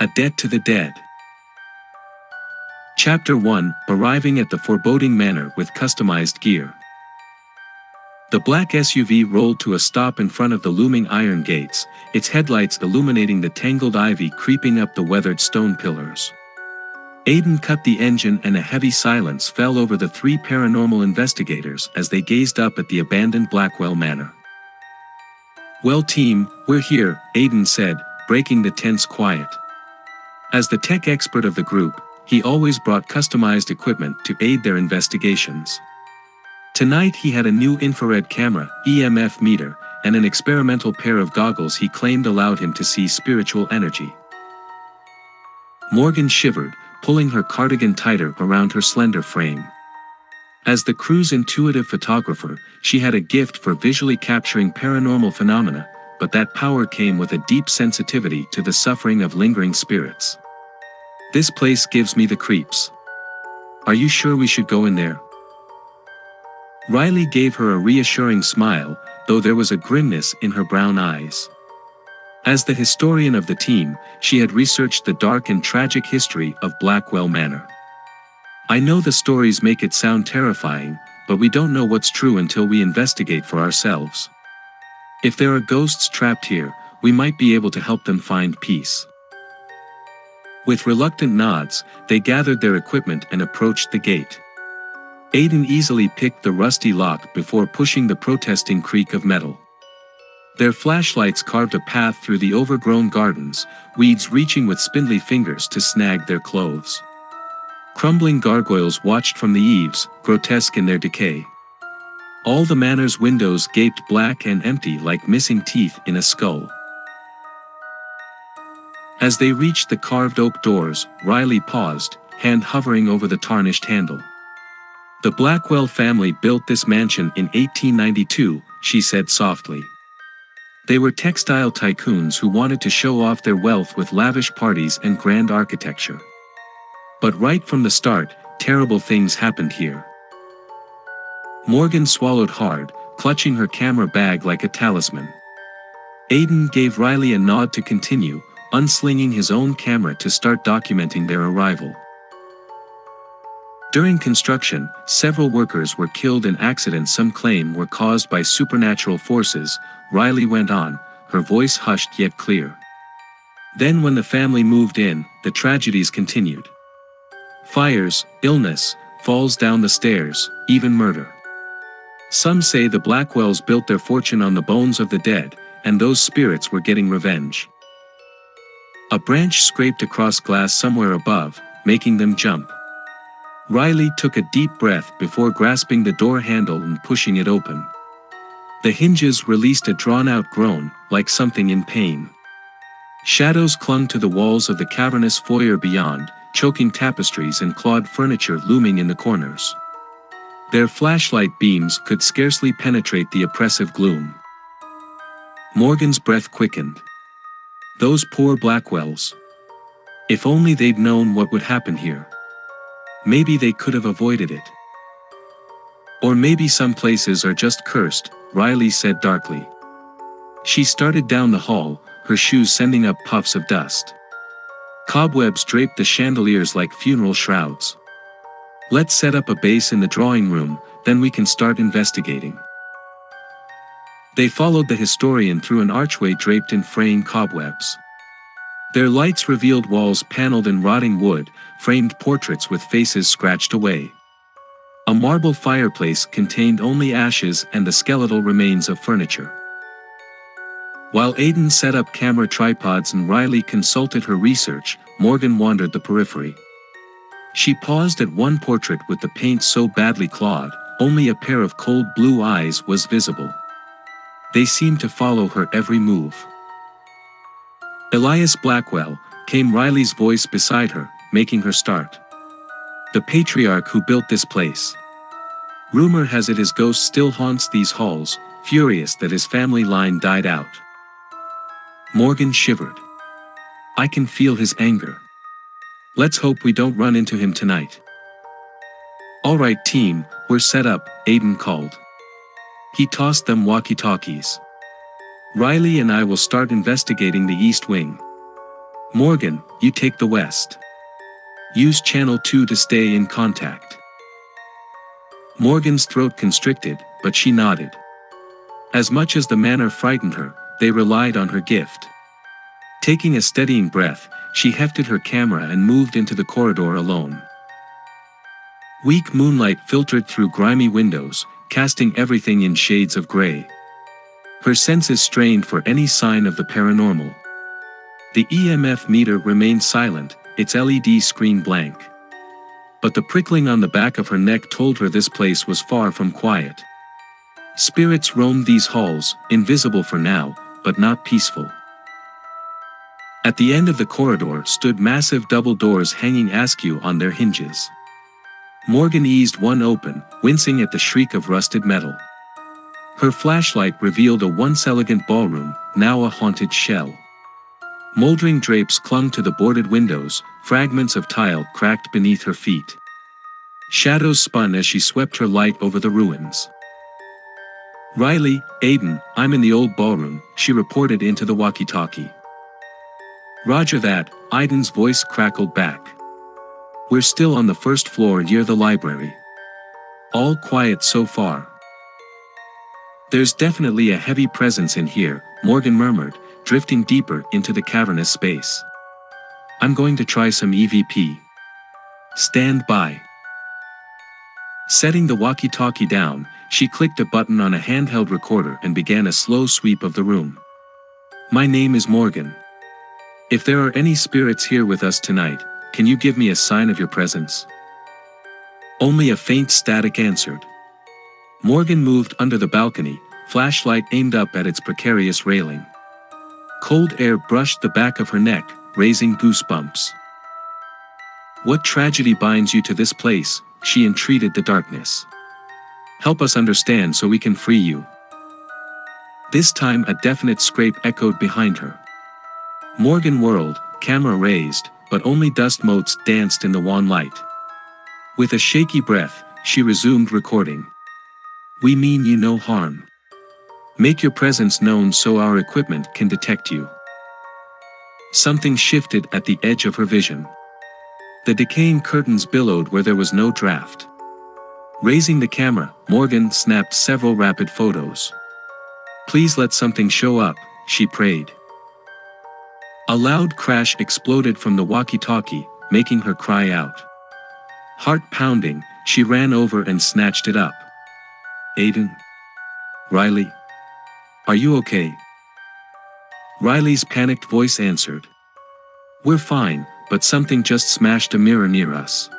A debt to the dead. Chapter 1, Arriving at the Foreboding Manor with Customized Gear. The black SUV rolled to a stop in front of the looming iron gates, its headlights illuminating the tangled ivy creeping up the weathered stone pillars. Aidan cut the engine and a heavy silence fell over the three paranormal investigators as they gazed up at the abandoned Blackwell Manor. "Well team, we're here," Aidan said, breaking the tense quiet. As the tech expert of the group, he always brought customized equipment to aid their investigations. Tonight he had a new infrared camera, EMF meter, and an experimental pair of goggles he claimed allowed him to see spiritual energy. Morgan shivered, pulling her cardigan tighter around her slender frame. As the crew's intuitive photographer, she had a gift for visually capturing paranormal phenomena, but that power came with a deep sensitivity to the suffering of lingering spirits. "This place gives me the creeps. Are you sure we should go in there?" Riley gave her a reassuring smile, though there was a grimness in her brown eyes. As the historian of the team, she had researched the dark and tragic history of Blackwell Manor. "I know the stories make it sound terrifying, but we don't know what's true until we investigate for ourselves. If there are ghosts trapped here, we might be able to help them find peace." With reluctant nods, they gathered their equipment and approached the gate. Aidan easily picked the rusty lock before pushing the protesting creak of metal. Their flashlights carved a path through the overgrown gardens, weeds reaching with spindly fingers to snag their clothes. Crumbling gargoyles watched from the eaves, grotesque in their decay. All the manor's windows gaped black and empty like missing teeth in a skull. As they reached the carved oak doors, Riley paused, hand hovering over the tarnished handle. "The Blackwell family built this mansion in 1892, she said softly. They were textile tycoons who wanted to show off their wealth with lavish parties and grand architecture. But right from the start, terrible things happened here." Morgan swallowed hard, clutching her camera bag like a talisman. Aidan gave Riley a nod to continue, unslinging his own camera to start documenting their arrival. During construction, several workers were killed in accidents some claim were caused by supernatural forces, Riley went on, her voice hushed yet clear. Then when the family moved in, the tragedies continued. Fires, illness, falls down the stairs, even murder. Some say the Blackwells built their fortune on the bones of the dead, and those spirits were getting revenge. A branch scraped across glass somewhere above, making them jump. Riley took a deep breath before grasping the door handle and pushing it open. The hinges released a drawn-out groan, like something in pain. Shadows clung to the walls of the cavernous foyer beyond, choking tapestries and clawed furniture looming in the corners. Their flashlight beams could scarcely penetrate the oppressive gloom. Morgan's breath quickened. Those poor Blackwells. If only they'd known what would happen here. Maybe they could have avoided it. Or maybe some places are just cursed, Riley said darkly. She started down the hall, her shoes sending up puffs of dust. Cobwebs draped the chandeliers like funeral shrouds. "Let's set up a base in the drawing room, then we can start investigating." They followed the historian through an archway draped in fraying cobwebs. Their lights revealed walls paneled in rotting wood, framed portraits with faces scratched away. A marble fireplace contained only ashes and the skeletal remains of furniture. While Aidan set up camera tripods and Riley consulted her research, Morgan wandered the periphery. She paused at one portrait with the paint so badly clawed, only a pair of cold blue eyes was visible. They seemed to follow her every move. "Elias Blackwell," came Riley's voice beside her, making her start. "The patriarch who built this place. Rumor has it his ghost still haunts these halls, furious that his family line died out." Morgan shivered. "I can feel his anger. Let's hope we don't run into him tonight." "All right team, we're set up," Aidan called. He tossed them walkie-talkies. "Riley and I will start investigating the East Wing. Morgan, you take the west. Use channel 2 to stay in contact. Morgan's throat constricted, but she nodded. As much as the manor frightened her, they relied on her gift. Taking a steadying breath, she hefted her camera and moved into the corridor alone. Weak moonlight filtered through grimy windows, casting everything in shades of gray. Her senses strained for any sign of the paranormal. The EMF meter remained silent, its LED screen blank. But the prickling on the back of her neck told her this place was far from quiet. Spirits roamed these halls, invisible for now, but not peaceful. At the end of the corridor stood massive double doors hanging askew on their hinges. Morgan eased one open, wincing at the shriek of rusted metal. Her flashlight revealed a once elegant ballroom, now a haunted shell. Moldering drapes clung to the boarded windows, fragments of tile cracked beneath her feet. Shadows spun as she swept her light over the ruins. "Riley, Aidan, I'm in the old ballroom," she reported into the walkie-talkie. "Roger that," Aidan's voice crackled back. "We're still on the first floor near the library. All quiet so far." "There's definitely a heavy presence in here," Morgan murmured, drifting deeper into the cavernous space. "I'm going to try some EVP. Stand by." Setting the walkie-talkie down, she clicked a button on a handheld recorder and began a slow sweep of the room. "My name is Morgan. If there are any spirits here with us tonight, can you give me a sign of your presence?" Only a faint static answered. Morgan moved under the balcony, flashlight aimed up at its precarious railing. Cold air brushed the back of her neck, raising goosebumps. "What tragedy binds you to this place?" she entreated the darkness. "Help us understand so we can free you." This time a definite scrape echoed behind her. Morgan whirled, camera raised, but only dust motes danced in the wan light. With a shaky breath, she resumed recording. "We mean you no harm. Make your presence known so our equipment can detect you." Something shifted at the edge of her vision. The decaying curtains billowed where there was no draft. Raising the camera, Morgan snapped several rapid photos. "Please let something show up," she prayed. A loud crash exploded from the walkie-talkie, making her cry out. Heart pounding, she ran over and snatched it up. "Aidan? Riley? Are you okay?" Riley's panicked voice answered. "We're fine, but something just smashed a mirror near us.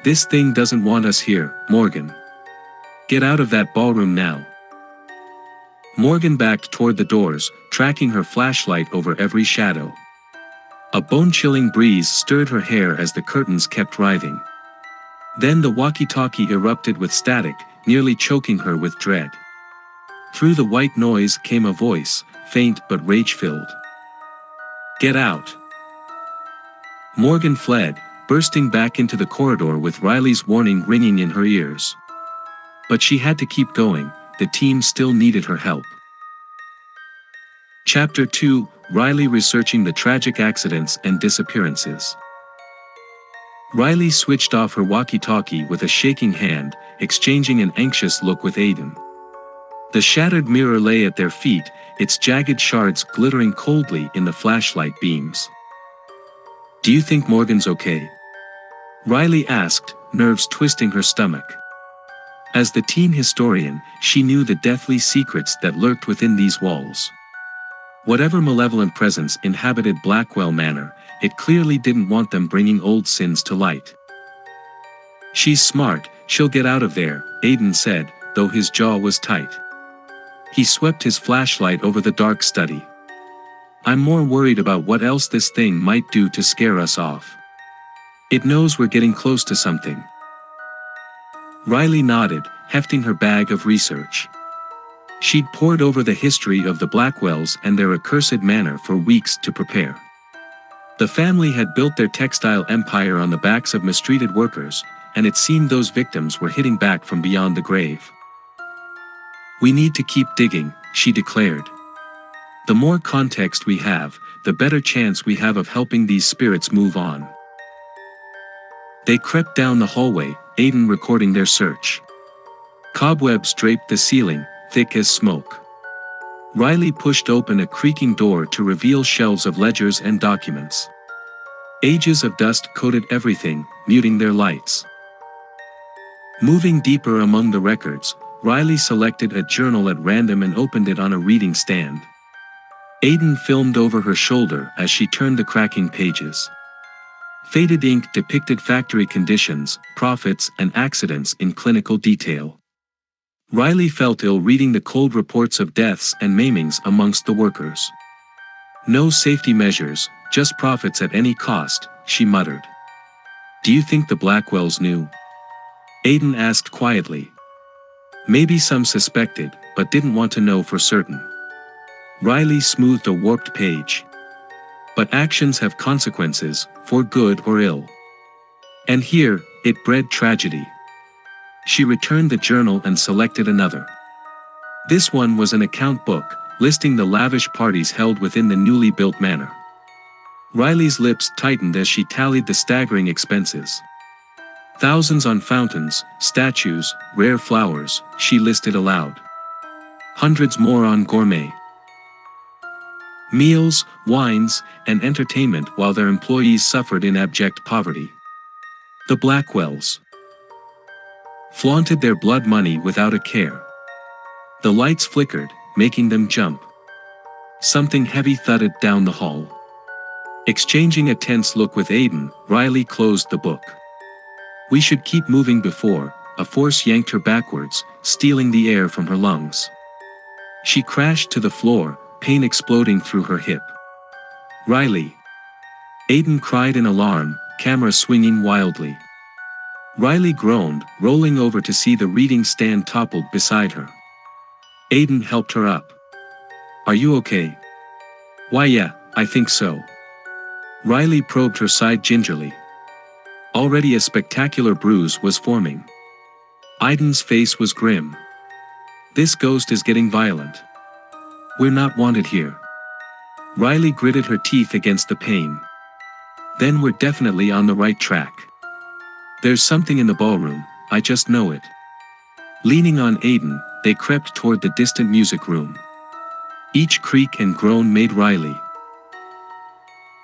This thing doesn't want us here, Morgan. Get out of that ballroom now." Morgan backed toward the doors, tracking her flashlight over every shadow. A bone-chilling breeze stirred her hair as the curtains kept writhing. Then the walkie-talkie erupted with static, nearly choking her with dread. Through the white noise came a voice, faint but rage-filled. "Get out!" Morgan fled, bursting back into the corridor with Riley's warning ringing in her ears. But she had to keep going, the team still needed her help. Chapter 2, Riley researching the tragic accidents and disappearances. Riley switched off her walkie-talkie with a shaking hand, exchanging an anxious look with Aidan. The shattered mirror lay at their feet, its jagged shards glittering coldly in the flashlight beams. "Do you think Morgan's okay?" Riley asked, nerves twisting her stomach. As the teen historian, she knew the deathly secrets that lurked within these walls. Whatever malevolent presence inhabited Blackwell Manor, it clearly didn't want them bringing old sins to light. "She's smart, she'll get out of there," Aidan said, though his jaw was tight. He swept his flashlight over the dark study. "I'm more worried about what else this thing might do to scare us off. It knows we're getting close to something." Riley nodded, hefting her bag of research. She'd pored over the history of the Blackwells and their accursed manor for weeks to prepare. The family had built their textile empire on the backs of mistreated workers, and it seemed those victims were hitting back from beyond the grave. "We need to keep digging," she declared. "The more context we have, the better chance we have of helping these spirits move on. They crept down the hallway, Aidan recording their search. Cobwebs draped the ceiling, thick as smoke. Riley pushed open a creaking door to reveal shelves of ledgers and documents. Ages of dust coated everything, muting their lights. Moving deeper among the records, Riley selected a journal at random and opened it on a reading stand. Aidan filmed over her shoulder as she turned the cracking pages. Faded ink depicted factory conditions, profits, and accidents in clinical detail. Riley felt ill reading the cold reports of deaths and maimings amongst the workers. No safety measures, just profits at any cost, she muttered. Do you think the Blackwells knew? Aidan asked quietly. Maybe some suspected, but didn't want to know for certain. Riley smoothed a warped page. But actions have consequences, for good or ill. And here, it bred tragedy. She returned the journal and selected another. This one was an account book, listing the lavish parties held within the newly built manor. Riley's lips tightened as she tallied the staggering expenses. Thousands on fountains, statues, rare flowers, she listed aloud. Hundreds more on gourmet meals, wines, and entertainment while their employees suffered in abject poverty. The Blackwells flaunted their blood money without a care. The lights flickered, making them jump. Something heavy thudded down the hall. Exchanging a tense look with Aidan, Riley closed the book. We should keep moving before, a force yanked her backwards, stealing the air from her lungs. She crashed to the floor, pain exploding through her hip. Riley! Aidan cried in alarm, camera swinging wildly. Riley groaned, rolling over to see the reading stand toppled beside her. Aidan helped her up. Are you okay? Why yeah, I think so. Riley probed her side gingerly. Already a spectacular bruise was forming. Aidan's face was grim. This ghost is getting violent. We're not wanted here. Riley gritted her teeth against the pain. Then we're definitely on the right track. There's something in the ballroom, I just know it. Leaning on Aidan, they crept toward the distant music room. Each creak and groan made Riley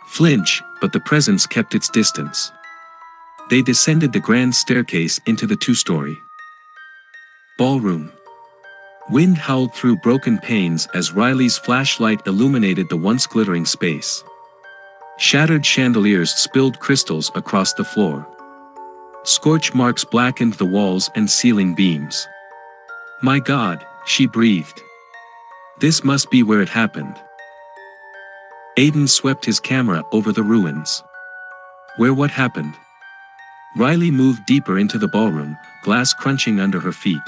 flinch, but the presence kept its distance. They descended the grand staircase into the two-story ballroom. Wind howled through broken panes as Riley's flashlight illuminated the once glittering space. Shattered chandeliers spilled crystals across the floor. Scorch marks blackened the walls and ceiling beams. My God, she breathed. This must be where it happened. Aidan swept his camera over the ruins. Where what happened? Riley moved deeper into the ballroom, glass crunching under her feet.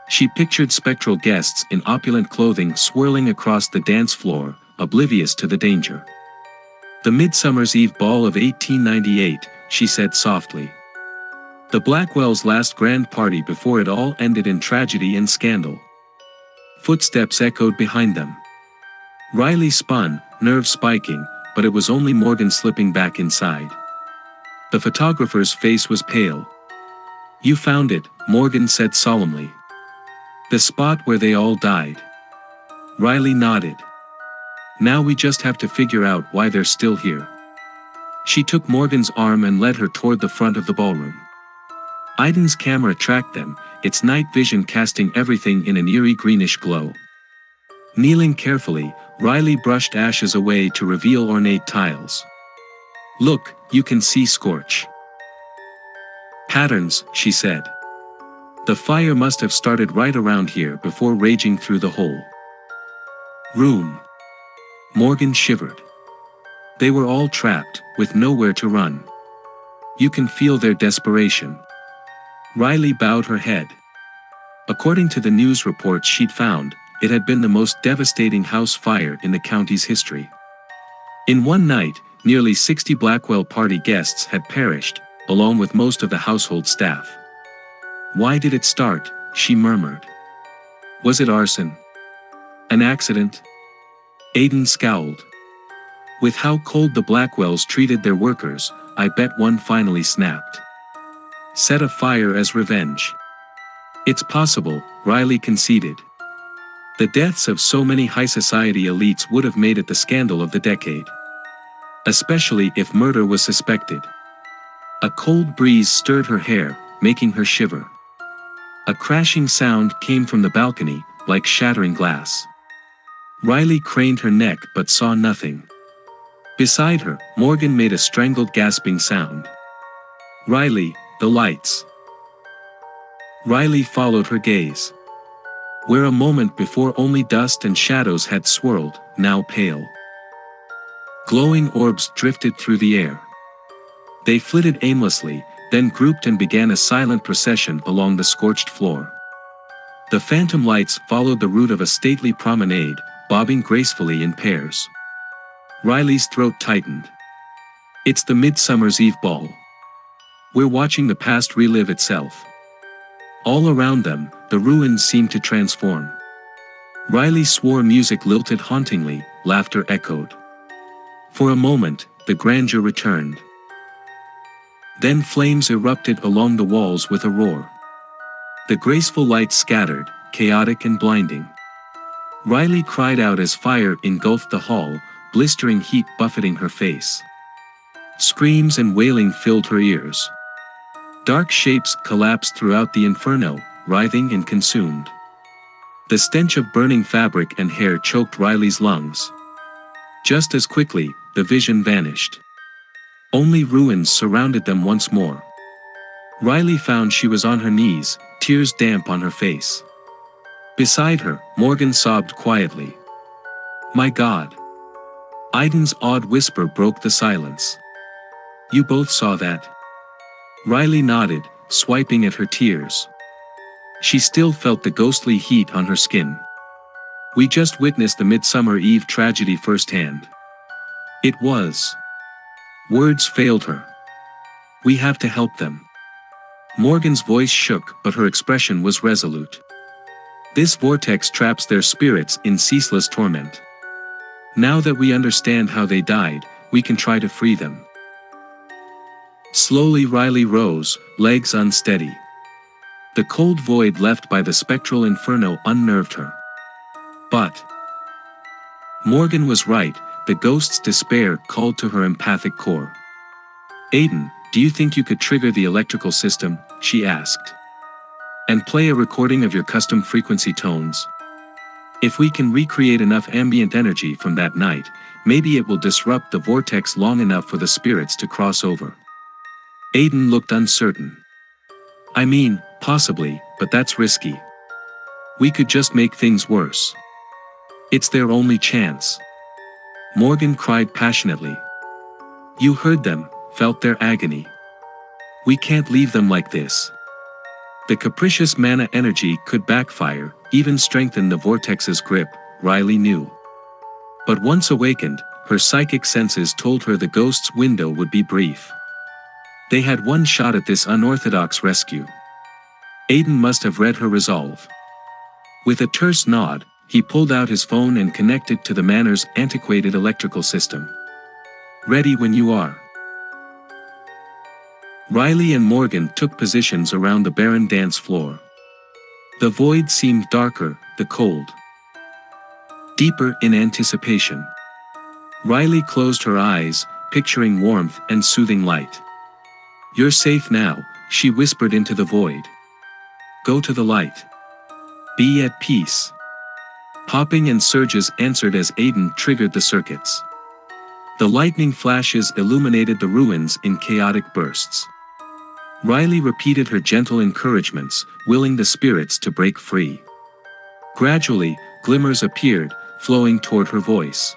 She pictured spectral guests in opulent clothing swirling across the dance floor, oblivious to the danger. The Midsummer's Eve Ball of 1898, she said softly. The Blackwells' last grand party before it all ended in tragedy and scandal. Footsteps echoed behind them. Riley spun, nerves spiking, but it was only Morgan slipping back inside. The photographer's face was pale. You found it, Morgan said solemnly. The spot where they all died. Riley nodded. Now we just have to figure out why they're still here. She took Morgan's arm and led her toward the front of the ballroom. Aidan's camera tracked them, its night vision casting everything in an eerie greenish glow. Kneeling carefully, Riley brushed ashes away to reveal ornate tiles. Look, you can see scorch patterns, she said. The fire must have started right around here before raging through the whole room. Morgan shivered. They were all trapped, with nowhere to run. You can feel their desperation. Riley bowed her head. According to the news reports she'd found, it had been the most devastating house fire in the county's history. In one night, nearly 60 Blackwell party guests had perished, along with most of the household staff. Why did it start? She murmured. Was it arson? An accident? Aidan scowled. With how cold the Blackwells treated their workers, I bet one finally snapped. Set a fire as revenge. It's possible, Riley conceded. The deaths of so many high society elites would have made it the scandal of the decade. Especially if murder was suspected. A cold breeze stirred her hair, making her shiver. A crashing sound came from the balcony, like shattering glass. Riley craned her neck but saw nothing. Beside her, Morgan made a strangled gasping sound. Riley, the lights. Riley followed her gaze. Where a moment before only dust and shadows had swirled, now pale. Glowing orbs drifted through the air. They flitted aimlessly, then grouped and began a silent procession along the scorched floor. The phantom lights followed the route of a stately promenade, bobbing gracefully in pairs. Riley's throat tightened. It's the Midsummer's Eve ball. We're watching the past relive itself. All around them, the ruins seemed to transform. Riley swore music lilted hauntingly, laughter echoed. For a moment, the grandeur returned. Then flames erupted along the walls with a roar. The graceful lights scattered, chaotic and blinding. Riley cried out as fire engulfed the hall, blistering heat buffeting her face. Screams and wailing filled her ears. Dark shapes collapsed throughout the inferno, writhing and consumed. The stench of burning fabric and hair choked Riley's lungs. Just as quickly, the vision vanished. Only ruins surrounded them once more. Riley found she was on her knees, tears damp on her face. Beside her, Morgan sobbed quietly. My God. Aidan's odd whisper broke the silence. You both saw that? Riley nodded, swiping at her tears. She still felt the ghostly heat on her skin. We just witnessed the Midsummer Eve tragedy firsthand. It was. Words failed her. We have to help them. Morgan's voice shook, but her expression was resolute. This vortex traps their spirits in ceaseless torment. Now that we understand how they died, we can try to free them. Slowly Riley rose, legs unsteady. The cold void left by the spectral inferno unnerved her. But Morgan was right, the ghost's despair called to her empathic core. Aidan, do you think you could trigger the electrical system? She asked. And play a recording of your custom frequency tones? If we can recreate enough ambient energy from that night, maybe it will disrupt the vortex long enough for the spirits to cross over. Aidan looked uncertain. I mean, possibly, but that's risky. We could just make things worse. It's their only chance. Morgan cried passionately. You heard them, felt their agony. We can't leave them like this. The capricious mana energy could backfire, even strengthen the vortex's grip, Riley knew. But once awakened, her psychic senses told her the ghost's window would be brief. They had one shot at this unorthodox rescue. Aidan must have read her resolve. With a terse nod, he pulled out his phone and connected to the manor's antiquated electrical system. Ready when you are. Riley and Morgan took positions around the barren dance floor. The void seemed darker, the cold deeper in anticipation. Riley closed her eyes, picturing warmth and soothing light. You're safe now, she whispered into the void. Go to the light. Be at peace. Popping and surges answered as Aidan triggered the circuits. The lightning flashes illuminated the ruins in chaotic bursts. Riley repeated her gentle encouragements, willing the spirits to break free. Gradually, glimmers appeared, flowing toward her voice.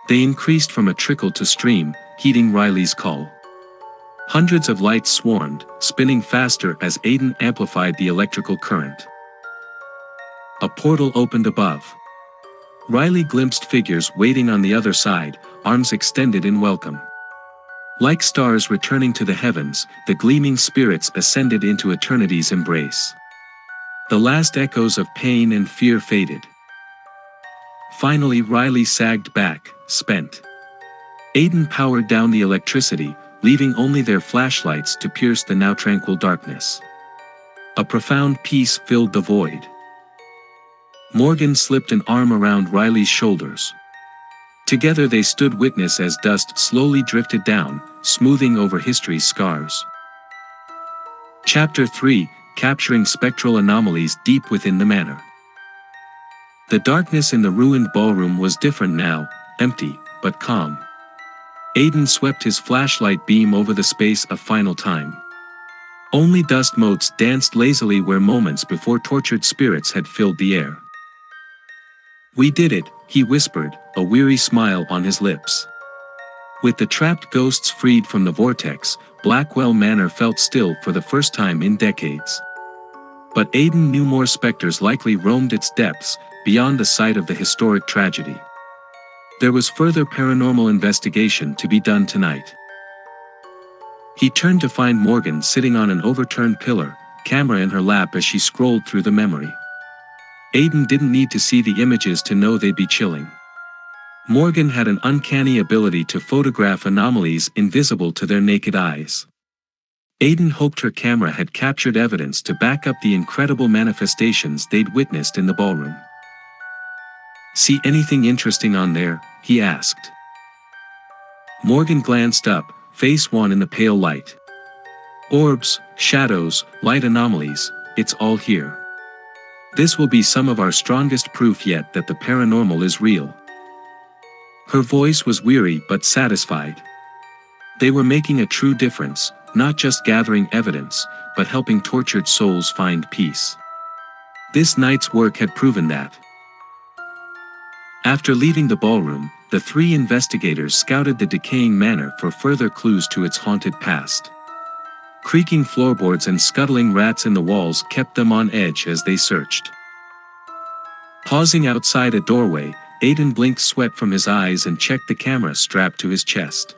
They increased from a trickle to stream, heeding Riley's call. Hundreds of lights swarmed, spinning faster as Aidan amplified the electrical current. A portal opened above. Riley glimpsed figures waiting on the other side, arms extended in welcome. Like stars returning to the heavens, the gleaming spirits ascended into eternity's embrace. The last echoes of pain and fear faded. Finally Riley sagged back, spent. Aidan powered down the electricity, leaving only their flashlights to pierce the now tranquil darkness. A profound peace filled the void. Morgan slipped an arm around Riley's shoulders. Together they stood witness as dust slowly drifted down, smoothing over history's scars. Chapter 3, Capturing Spectral Anomalies Deep Within the Manor. The darkness in the ruined ballroom was different now, empty, but calm. Aidan swept his flashlight beam over the space a final time. Only dust motes danced lazily where moments before tortured spirits had filled the air. "We did it," he whispered, a weary smile on his lips. With the trapped ghosts freed from the vortex, Blackwell Manor felt still for the first time in decades. But Aidan knew more specters likely roamed its depths, beyond the site of the historic tragedy. There was further paranormal investigation to be done tonight. He turned to find Morgan sitting on an overturned pillar, camera in her lap as she scrolled through the memory. Aidan didn't need to see the images to know they'd be chilling. Morgan had an uncanny ability to photograph anomalies invisible to their naked eyes. Aidan hoped her camera had captured evidence to back up the incredible manifestations they'd witnessed in the ballroom. "See anything interesting on there?" he asked. Morgan glanced up, face wan in the pale light. "Orbs, shadows, light anomalies, it's all here. This will be some of our strongest proof yet that the paranormal is real." Her voice was weary but satisfied. They were making a true difference, not just gathering evidence, but helping tortured souls find peace. This night's work had proven that. After leaving the ballroom, the three investigators scouted the decaying manor for further clues to its haunted past. Creaking floorboards and scuttling rats in the walls kept them on edge as they searched. Pausing outside a doorway, Aidan blinked sweat from his eyes and checked the camera strapped to his chest.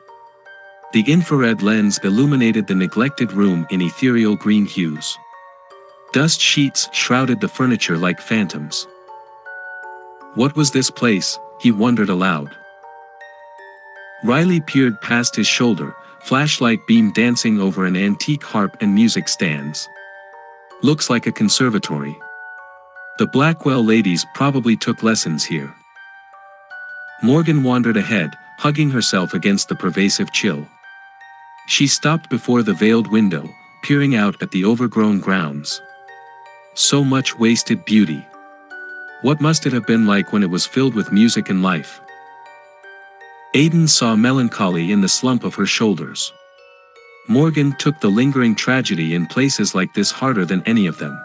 The infrared lens illuminated the neglected room in ethereal green hues. Dust sheets shrouded the furniture like phantoms. What was this place, he wondered aloud. Riley peered past his shoulder, flashlight beam dancing over an antique harp and music stands. "Looks like a conservatory. The Blackwell ladies probably took lessons here." Morgan wandered ahead, hugging herself against the pervasive chill. She stopped before the veiled window, peering out at the overgrown grounds. So much wasted beauty. What must it have been like when it was filled with music and life? Aidan saw melancholy in the slump of her shoulders. Morgan took the lingering tragedy in places like this harder than any of them.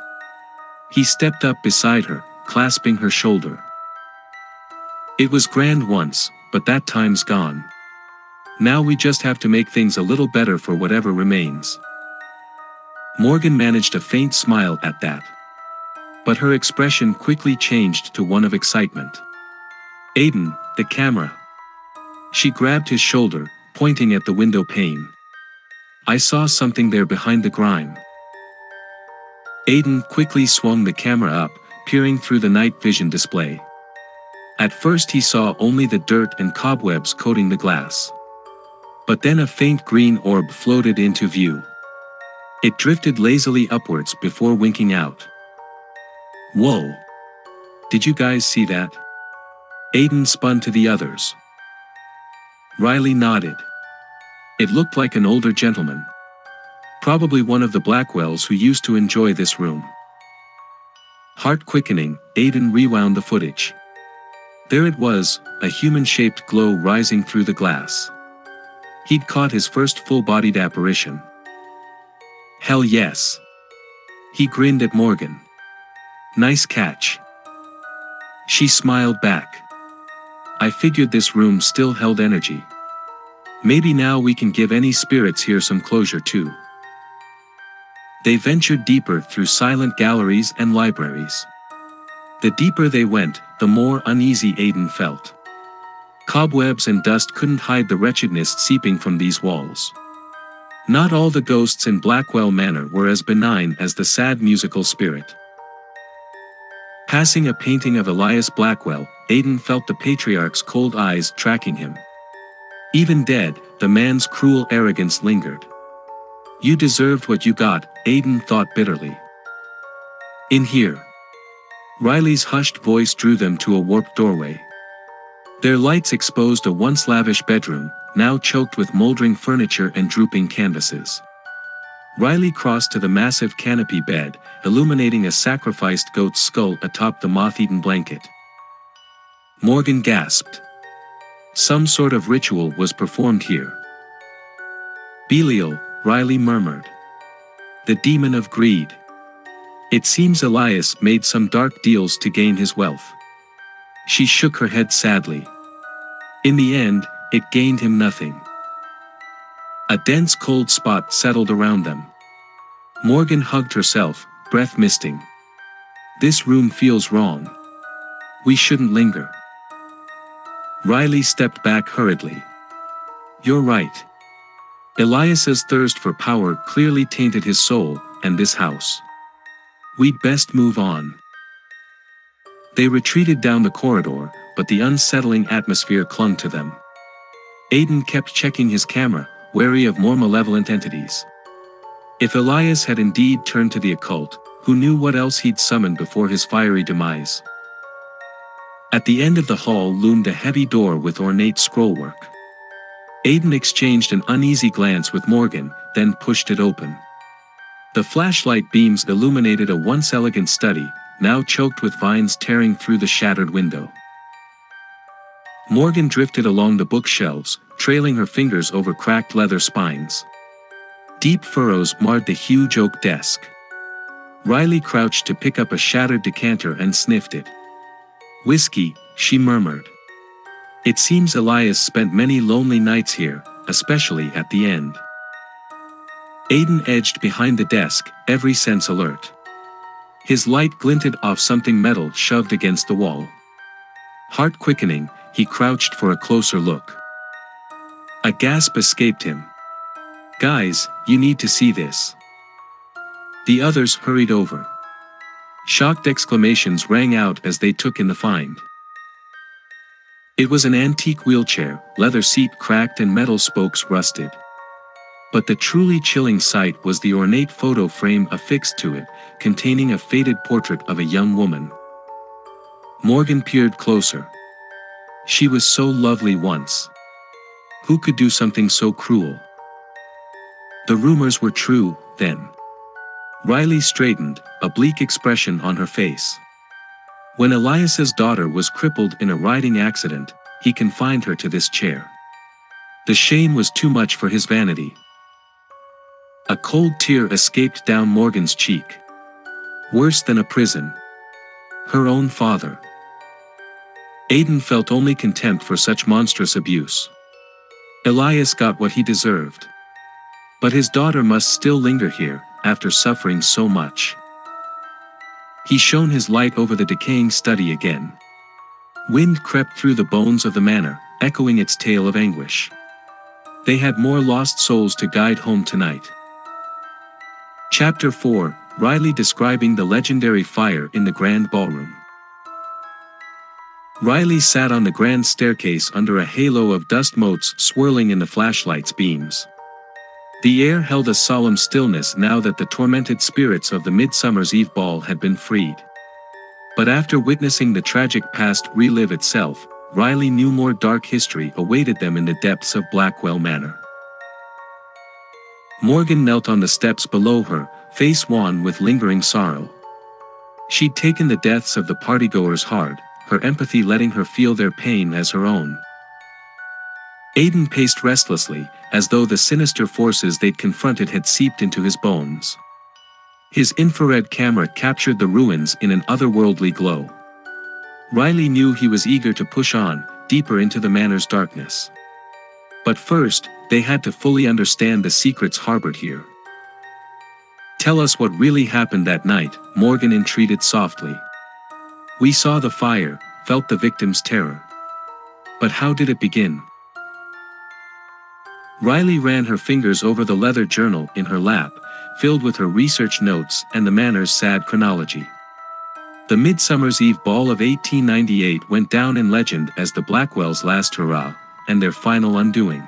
He stepped up beside her, clasping her shoulder. "It was grand once, but that time's gone. Now we just have to make things a little better for whatever remains." Morgan managed a faint smile at that. But her expression quickly changed to one of excitement. "Aidan, the camera." She grabbed his shoulder, pointing at the window pane. "I saw something there behind the grime." Aidan quickly swung the camera up, peering through the night vision display. At first he saw only the dirt and cobwebs coating the glass. But then a faint green orb floated into view. It drifted lazily upwards before winking out. "Whoa! Did you guys see that?" Aidan spun to the others. Riley nodded. It looked like an older gentleman. Probably one of the Blackwells who used to enjoy this room. Heart quickening, Aidan rewound the footage. There it was, a human-shaped glow rising through the glass. He'd caught his first full-bodied apparition. "Hell yes." He grinned at Morgan. "Nice catch." She smiled back. "I figured this room still held energy. Maybe now we can give any spirits here some closure too." They ventured deeper through silent galleries and libraries. The deeper they went, the more uneasy Aidan felt. Cobwebs and dust couldn't hide the wretchedness seeping from these walls. Not all the ghosts in Blackwell Manor were as benign as the sad musical spirit. Passing a painting of Elias Blackwell, Aidan felt the patriarch's cold eyes tracking him. Even dead, the man's cruel arrogance lingered. You deserved what you got, Aidan thought bitterly. In here. Riley's hushed voice drew them to a warped doorway. Their lights exposed a once lavish bedroom, now choked with moldering furniture and drooping canvases. Riley crossed to the massive canopy bed, illuminating a sacrificed goat's skull atop the moth-eaten blanket. Morgan gasped. Some sort of ritual was performed here. Belial, Riley murmured. The demon of greed. It seems Elias made some dark deals to gain his wealth. She shook her head sadly. In the end, it gained him nothing. A dense cold spot settled around them. Morgan hugged herself, breath misting. This room feels wrong. We shouldn't linger. Riley stepped back hurriedly. You're right. Elias's thirst for power clearly tainted his soul, and this house. We'd best move on. They retreated down the corridor, but the unsettling atmosphere clung to them. Aidan kept checking his camera, wary of more malevolent entities. If Elias had indeed turned to the occult, who knew what else he'd summoned before his fiery demise? At the end of the hall loomed a heavy door with ornate scrollwork. Aidan exchanged an uneasy glance with Morgan, then pushed it open. The flashlight beams illuminated a once elegant study, now choked with vines tearing through the shattered window. Morgan drifted along the bookshelves, trailing her fingers over cracked leather spines. Deep furrows marred the huge oak desk. Riley crouched to pick up a shattered decanter and sniffed it. Whiskey, she murmured. It seems Elias spent many lonely nights here, especially at the end. Aidan edged behind the desk, every sense alert. His light glinted off something metal shoved against the wall. Heart quickening, he crouched for a closer look. A gasp escaped him. Guys, you need to see this. The others hurried over. Shocked exclamations rang out as they took in the find. It was an antique wheelchair, leather seat cracked and metal spokes rusted. But the truly chilling sight was the ornate photo frame affixed to it, containing a faded portrait of a young woman. Morgan peered closer. She was so lovely once. Who could do something so cruel? The rumors were true, then. Riley straightened, a bleak expression on her face. When Elias's daughter was crippled in a riding accident, he confined her to this chair. The shame was too much for his vanity. A cold tear escaped down Morgan's cheek. Worse than a prison. Her own father. Aidan felt only contempt for such monstrous abuse. Elias got what he deserved. But his daughter must still linger here, after suffering so much. He shone his light over the decaying study again. Wind crept through the bones of the manor, echoing its tale of anguish. They had more lost souls to guide home tonight. Chapter 4, Riley describing the legendary fire in the grand ballroom. Riley sat on the grand staircase under a halo of dust motes swirling in the flashlight's beams. The air held a solemn stillness now that the tormented spirits of the Midsummer's Eve ball had been freed. But after witnessing the tragic past relive itself, Riley knew more dark history awaited them in the depths of Blackwell Manor. Morgan knelt on the steps below her, face wan with lingering sorrow. She'd taken the deaths of the partygoers hard, her empathy letting her feel their pain as her own. Aidan paced restlessly, as though the sinister forces they'd confronted had seeped into his bones. His infrared camera captured the ruins in an otherworldly glow. Riley knew he was eager to push on, deeper into the manor's darkness. But first, they had to fully understand the secrets harbored here. Tell us what really happened that night, Morgan entreated softly. We saw the fire, felt the victim's terror. But how did it begin? Riley ran her fingers over the leather journal in her lap, filled with her research notes and the manor's sad chronology. The Midsummer's Eve Ball of 1898 went down in legend as the Blackwells' last hurrah, and their final undoing.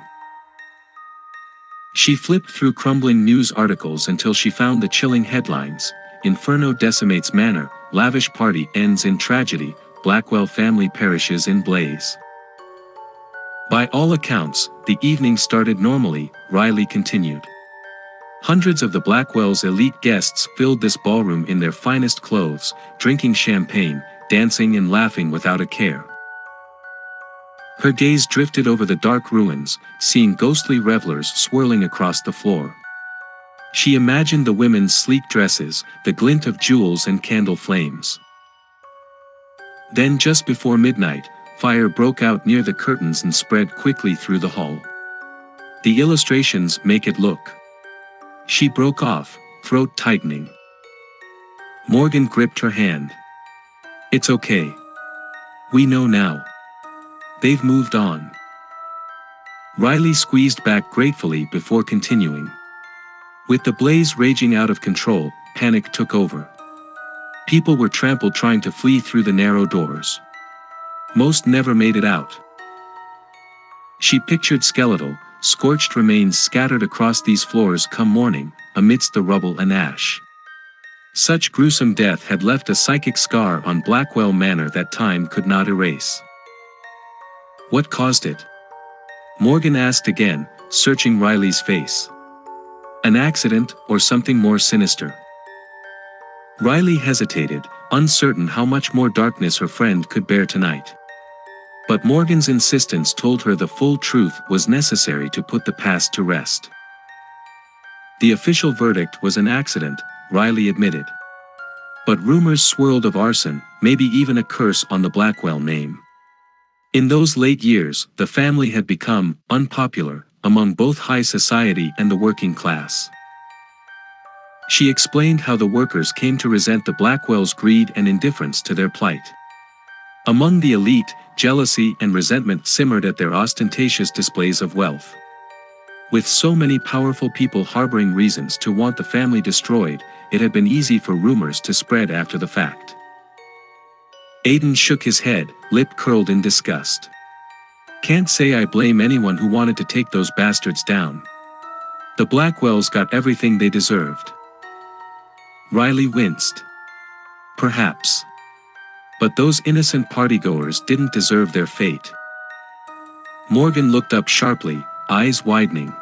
She flipped through crumbling news articles until she found the chilling headlines: Inferno decimates manor, lavish party ends in tragedy, Blackwell family perishes in blaze. By all accounts, the evening started normally, Riley continued. Hundreds of the Blackwell's elite guests filled this ballroom in their finest clothes, drinking champagne, dancing and laughing without a care. Her gaze drifted over the dark ruins, seeing ghostly revelers swirling across the floor. She imagined the women's sleek dresses, the glint of jewels and candle flames. Then just before midnight, fire broke out near the curtains and spread quickly through the hall. The illustrations make it look. She broke off, throat tightening. Morgan gripped her hand. It's okay. We know now. They've moved on. Riley squeezed back gratefully before continuing. With the blaze raging out of control, panic took over. People were trampled trying to flee through the narrow doors. Most never made it out. She pictured skeletal, scorched remains scattered across these floors come morning, amidst the rubble and ash. Such gruesome death had left a psychic scar on Blackwell Manor that time could not erase. What caused it? Morgan asked again, searching Riley's face. An accident, or something more sinister? Riley hesitated, uncertain how much more darkness her friend could bear tonight. But Morgan's insistence told her the full truth was necessary to put the past to rest. The official verdict was an accident, Riley admitted. But rumors swirled of arson, maybe even a curse on the Blackwell name. In those late years, the family had become unpopular among both high society and the working class. She explained how the workers came to resent the Blackwells' greed and indifference to their plight. Among the elite, jealousy and resentment simmered at their ostentatious displays of wealth. With so many powerful people harboring reasons to want the family destroyed, it had been easy for rumors to spread after the fact. Aidan shook his head, lip curled in disgust. Can't say I blame anyone who wanted to take those bastards down. The Blackwells got everything they deserved. Riley winced. Perhaps. But those innocent partygoers didn't deserve their fate. Morgan looked up sharply, eyes widening.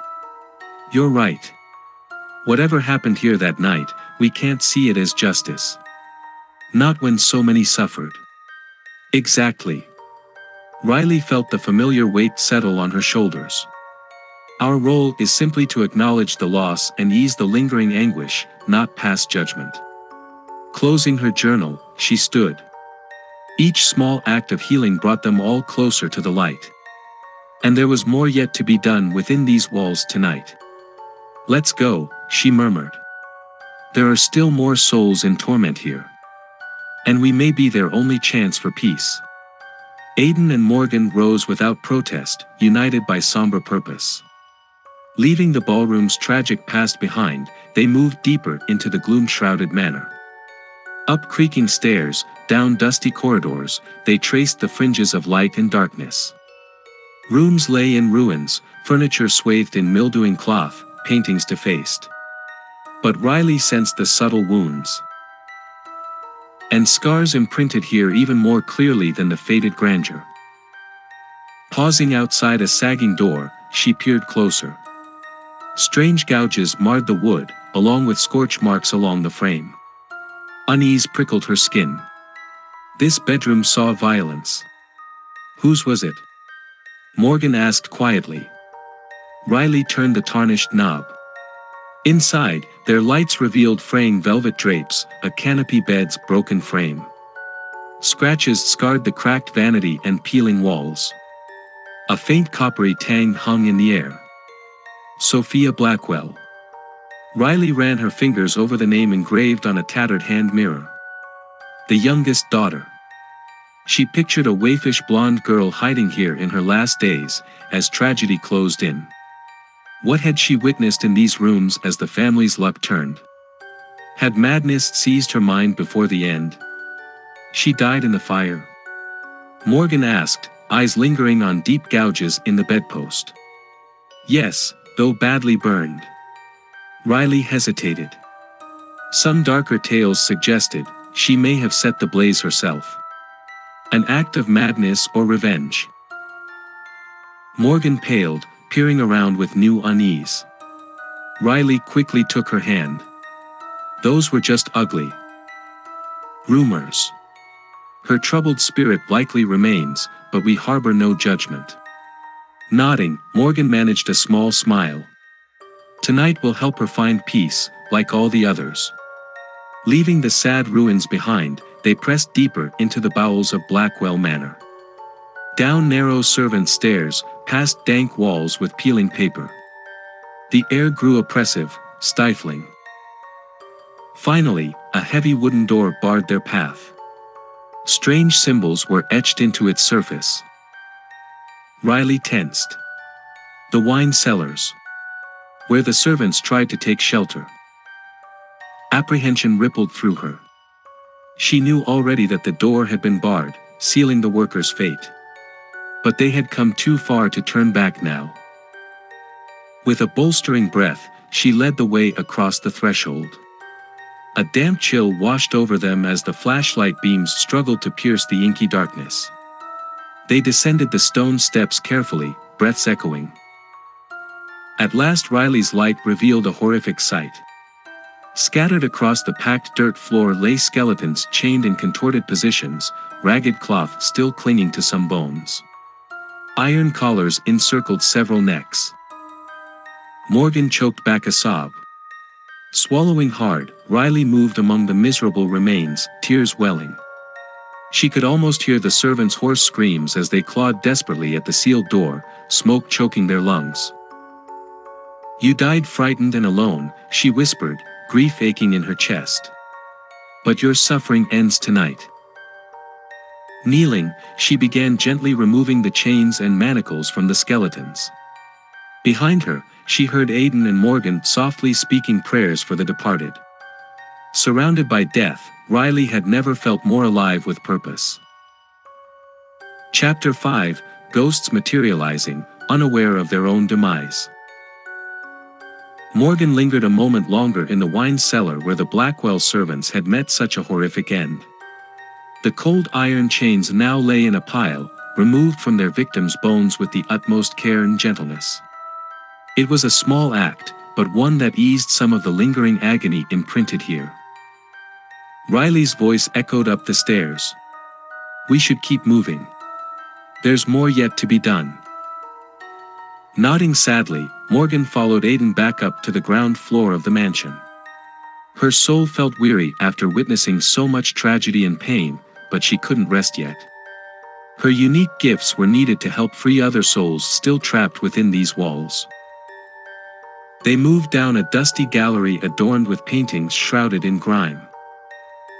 You're right. Whatever happened here that night, we can't see it as justice. Not when so many suffered. Exactly. Riley felt the familiar weight settle on her shoulders. Our role is simply to acknowledge the loss and ease the lingering anguish, not pass judgment. Closing her journal, she stood. Each small act of healing brought them all closer to the light. And there was more yet to be done within these walls tonight. Let's go, she murmured. There are still more souls in torment here. And we may be their only chance for peace. Aidan and Morgan rose without protest, united by somber purpose. Leaving the ballroom's tragic past behind, they moved deeper into the gloom-shrouded manor. Up creaking stairs, down dusty corridors, they traced the fringes of light and darkness. Rooms lay in ruins, furniture swathed in mildewing cloth, paintings defaced. But Riley sensed the subtle wounds. And scars imprinted here even more clearly than the faded grandeur. Pausing outside a sagging door, she peered closer. Strange gouges marred the wood, along with scorch marks along the frame. Unease prickled her skin. This bedroom saw violence. Whose was it? Morgan asked quietly. Riley turned the tarnished knob. Inside, their lights revealed fraying velvet drapes, a canopy bed's broken frame. Scratches scarred the cracked vanity and peeling walls. A faint coppery tang hung in the air. Sophia Blackwell. Riley ran her fingers over the name engraved on a tattered hand mirror. The youngest daughter. She pictured a waifish blonde girl hiding here in her last days, as tragedy closed in. What had she witnessed in these rooms as the family's luck turned? Had madness seized her mind before the end? She died in the fire? Morgan asked, eyes lingering on deep gouges in the bedpost. Yes, though badly burned. Riley hesitated. Some darker tales suggested she may have set the blaze herself. An act of madness or revenge. Morgan paled, peering around with new unease. Riley quickly took her hand. Those were just ugly rumors. Her troubled spirit likely remains, but we harbor no judgment. Nodding, Morgan managed a small smile. Tonight will help her find peace, like all the others. Leaving the sad ruins behind, they pressed deeper into the bowels of Blackwell Manor. Down narrow servant stairs, past dank walls with peeling paper. The air grew oppressive, stifling. Finally, a heavy wooden door barred their path. Strange symbols were etched into its surface. Riley tensed. The wine cellars. Where the servants tried to take shelter. Apprehension rippled through her. She knew already that the door had been barred, sealing the workers' fate. But they had come too far to turn back now. With a bolstering breath, she led the way across the threshold. A damp chill washed over them as the flashlight beams struggled to pierce the inky darkness. They descended the stone steps carefully, breaths echoing. At last Riley's light revealed a horrific sight. Scattered across the packed dirt floor lay skeletons chained in contorted positions, ragged cloth still clinging to some bones. Iron collars encircled several necks. Morgan choked back a sob. Swallowing hard, Riley moved among the miserable remains, tears welling. She could almost hear the servants' hoarse screams as they clawed desperately at the sealed door, smoke choking their lungs. "You died frightened and alone," she whispered, grief aching in her chest. "But your suffering ends tonight." Kneeling, she began gently removing the chains and manacles from the skeletons. Behind her, she heard Aidan and Morgan softly speaking prayers for the departed. Surrounded by death, Riley had never felt more alive with purpose. Chapter 5, Ghosts Materializing, Unaware of Their Own Demise. Morgan lingered a moment longer in the wine cellar where the Blackwell servants had met such a horrific end. The cold iron chains now lay in a pile, removed from their victims' bones with the utmost care and gentleness. It was a small act, but one that eased some of the lingering agony imprinted here. Riley's voice echoed up the stairs. "We should keep moving. There's more yet to be done." Nodding sadly, Morgan followed Aidan back up to the ground floor of the mansion. Her soul felt weary after witnessing so much tragedy and pain, but she couldn't rest yet. Her unique gifts were needed to help free other souls still trapped within these walls. They moved down a dusty gallery adorned with paintings shrouded in grime.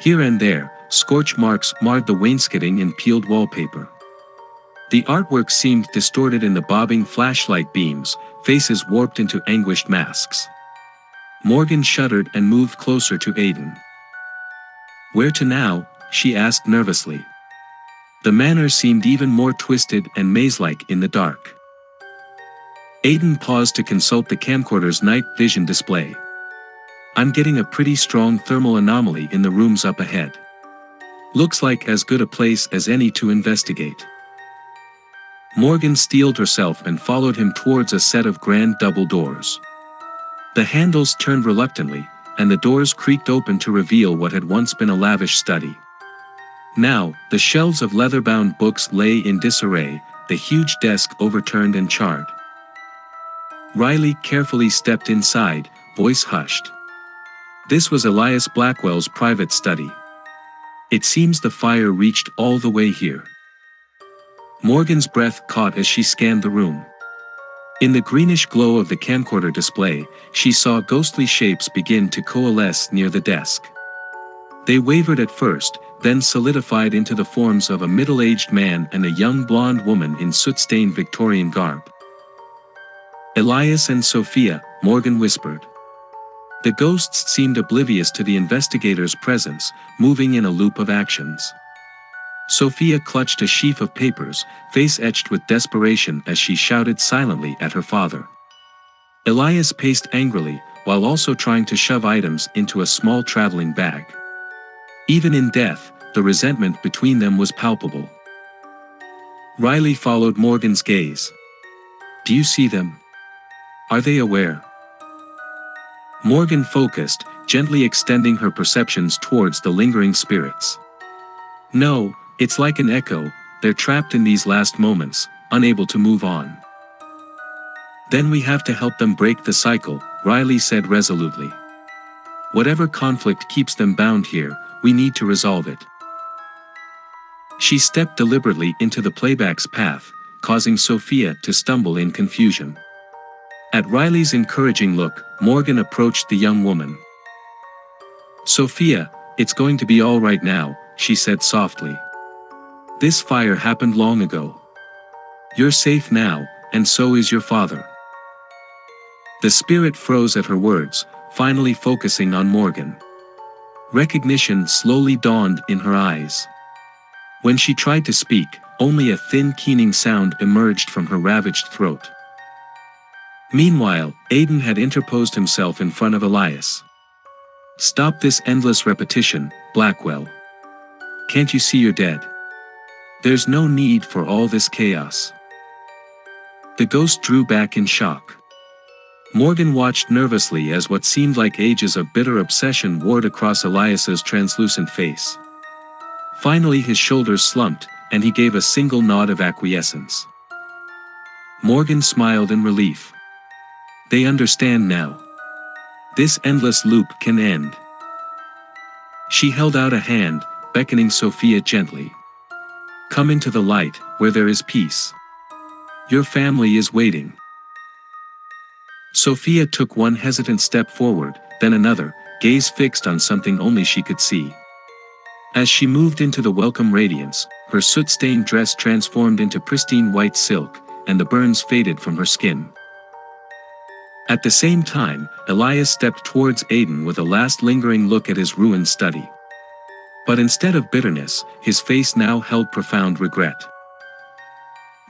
Here and there, scorch marks marred the wainscoting and peeled wallpaper. The artwork seemed distorted in the bobbing flashlight beams, faces warped into anguished masks. Morgan shuddered and moved closer to Aidan. "Where to now?" she asked nervously. The manor seemed even more twisted and maze-like in the dark. Aidan paused to consult the camcorder's night vision display. "I'm getting a pretty strong thermal anomaly in the rooms up ahead. Looks like as good a place as any to investigate." Morgan steeled herself and followed him towards a set of grand double doors. The handles turned reluctantly, and the doors creaked open to reveal what had once been a lavish study. Now, the shelves of leather-bound books lay in disarray, the huge desk overturned and charred. Riley carefully stepped inside, voice hushed. This was Elias Blackwell's private study. It seems the fire reached all the way here. Morgan's breath caught as she scanned the room. In the greenish glow of the camcorder display, she saw ghostly shapes begin to coalesce near the desk. They wavered at first, then solidified into the forms of a middle-aged man and a young blonde woman in soot-stained Victorian garb. "Elias and Sophia," Morgan whispered. The ghosts seemed oblivious to the investigator's presence, moving in a loop of actions. Sophia clutched a sheaf of papers, face etched with desperation as she shouted silently at her father. Elias paced angrily, while also trying to shove items into a small traveling bag. Even in death, the resentment between them was palpable. Riley followed Morgan's gaze. "Do you see them? Are they aware?" Morgan focused, gently extending her perceptions towards the lingering spirits. "No, it's like an echo, they're trapped in these last moments, unable to move on." "Then we have to help them break the cycle," Riley said resolutely. "Whatever conflict keeps them bound here, we need to resolve it." She stepped deliberately into the playback's path, causing Sophia to stumble in confusion. At Riley's encouraging look, Morgan approached the young woman. "Sophia, it's going to be all right now," she said softly. "This fire happened long ago. You're safe now, and so is your father." The spirit froze at her words, finally focusing on Morgan. Recognition slowly dawned in her eyes. When she tried to speak, only a thin keening sound emerged from her ravaged throat. Meanwhile, Aidan had interposed himself in front of Elias. "Stop this endless repetition, Blackwell. Can't you see you're dead? There's no need for all this chaos." The ghost drew back in shock. Morgan watched nervously as what seemed like ages of bitter obsession warred across Elias's translucent face. Finally his shoulders slumped, and he gave a single nod of acquiescence. Morgan smiled in relief. They understand now. This endless loop can end. She held out a hand, beckoning Sophia gently. "Come into the light, where there is peace. Your family is waiting." Sophia took one hesitant step forward, then another, gaze fixed on something only she could see. As she moved into the welcome radiance, her soot-stained dress transformed into pristine white silk, and the burns faded from her skin. At the same time, Elias stepped towards Aidan with a last lingering look at his ruined study. But instead of bitterness, his face now held profound regret.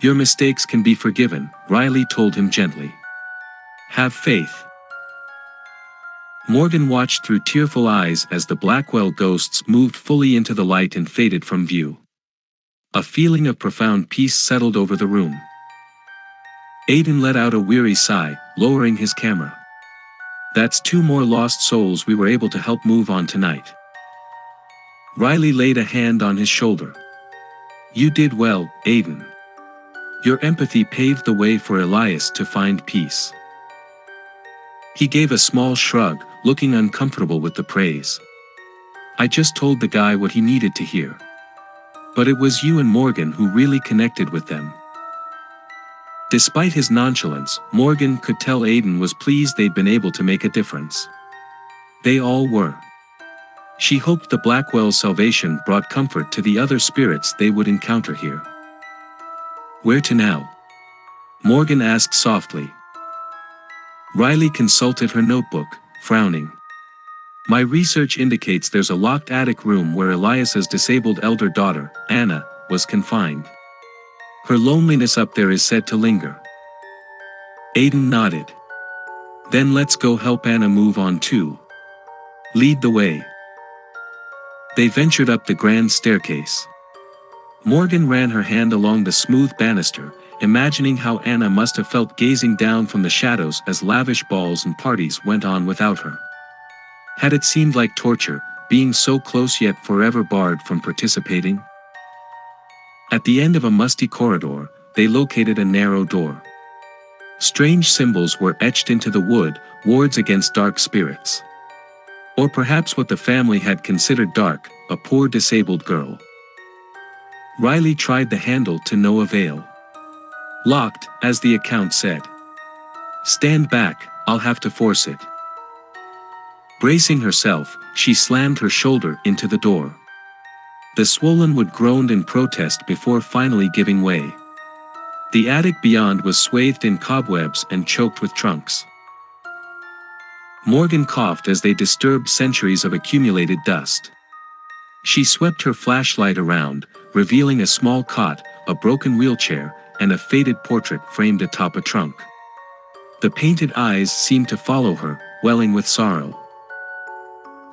"Your mistakes can be forgiven," Riley told him gently. "Have faith." Morgan watched through tearful eyes as the Blackwell ghosts moved fully into the light and faded from view. A feeling of profound peace settled over the room. Aidan let out a weary sigh, lowering his camera. "That's 2 more lost souls we were able to help move on tonight." Riley laid a hand on his shoulder. "You did well, Aidan. Your empathy paved the way for Elias to find peace." He gave a small shrug, looking uncomfortable with the praise. "I just told the guy what he needed to hear. But it was you and Morgan who really connected with them." Despite his nonchalance, Morgan could tell Aidan was pleased they'd been able to make a difference. They all were. She hoped the Blackwell's salvation brought comfort to the other spirits they would encounter here. "Where to now?" Morgan asked softly. Riley consulted her notebook, frowning. "My research indicates there's a locked attic room where Elias's disabled elder daughter, Anna, was confined. Her loneliness up there is said to linger." Aidan nodded. "Then let's go help Anna move on too. Lead the way." They ventured up the grand staircase. Morgan ran her hand along the smooth banister, imagining how Anna must have felt gazing down from the shadows as lavish balls and parties went on without her. Had it seemed like torture, being so close yet forever barred from participating? At the end of a musty corridor, they located a narrow door. Strange symbols were etched into the wood, wards against dark spirits. Or perhaps what the family had considered dark, a poor disabled girl. Riley tried the handle to no avail. "Locked," as the account said. "Stand back, I'll have to force it." Bracing herself, she slammed her shoulder into the door. The swollen wood groaned in protest before finally giving way. The attic beyond was swathed in cobwebs and choked with trunks. Morgan coughed as they disturbed centuries of accumulated dust. She swept her flashlight around, revealing a small cot, a broken wheelchair, and a faded portrait framed atop a trunk. The painted eyes seemed to follow her, welling with sorrow.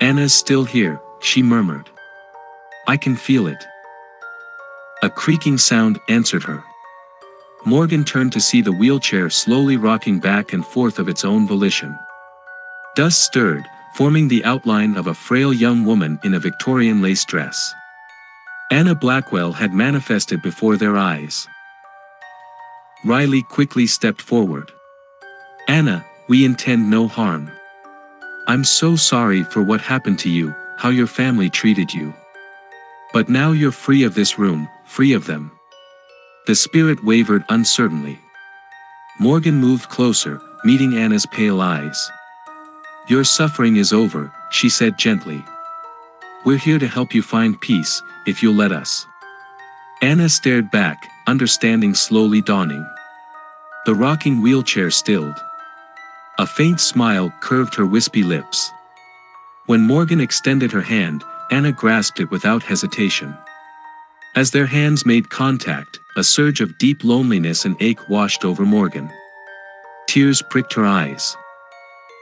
"Anna's still here," she murmured. "I can feel it." A creaking sound answered her. Morgan turned to see the wheelchair slowly rocking back and forth of its own volition. Dust stirred, forming the outline of a frail young woman in a Victorian lace dress. Anna Blackwell had manifested before their eyes. Riley quickly stepped forward. "Anna, we intend no harm. I'm so sorry for what happened to you, how your family treated you. But now you're free of this room, free of them." The spirit wavered uncertainly. Morgan moved closer, meeting Anna's pale eyes. "Your suffering is over," she said gently. "We're here to help you find peace, if you'll let us." Anna stared back, understanding slowly dawning. The rocking wheelchair stilled. A faint smile curved her wispy lips. When Morgan extended her hand, Anna grasped it without hesitation. As their hands made contact, a surge of deep loneliness and ache washed over Morgan. Tears pricked her eyes.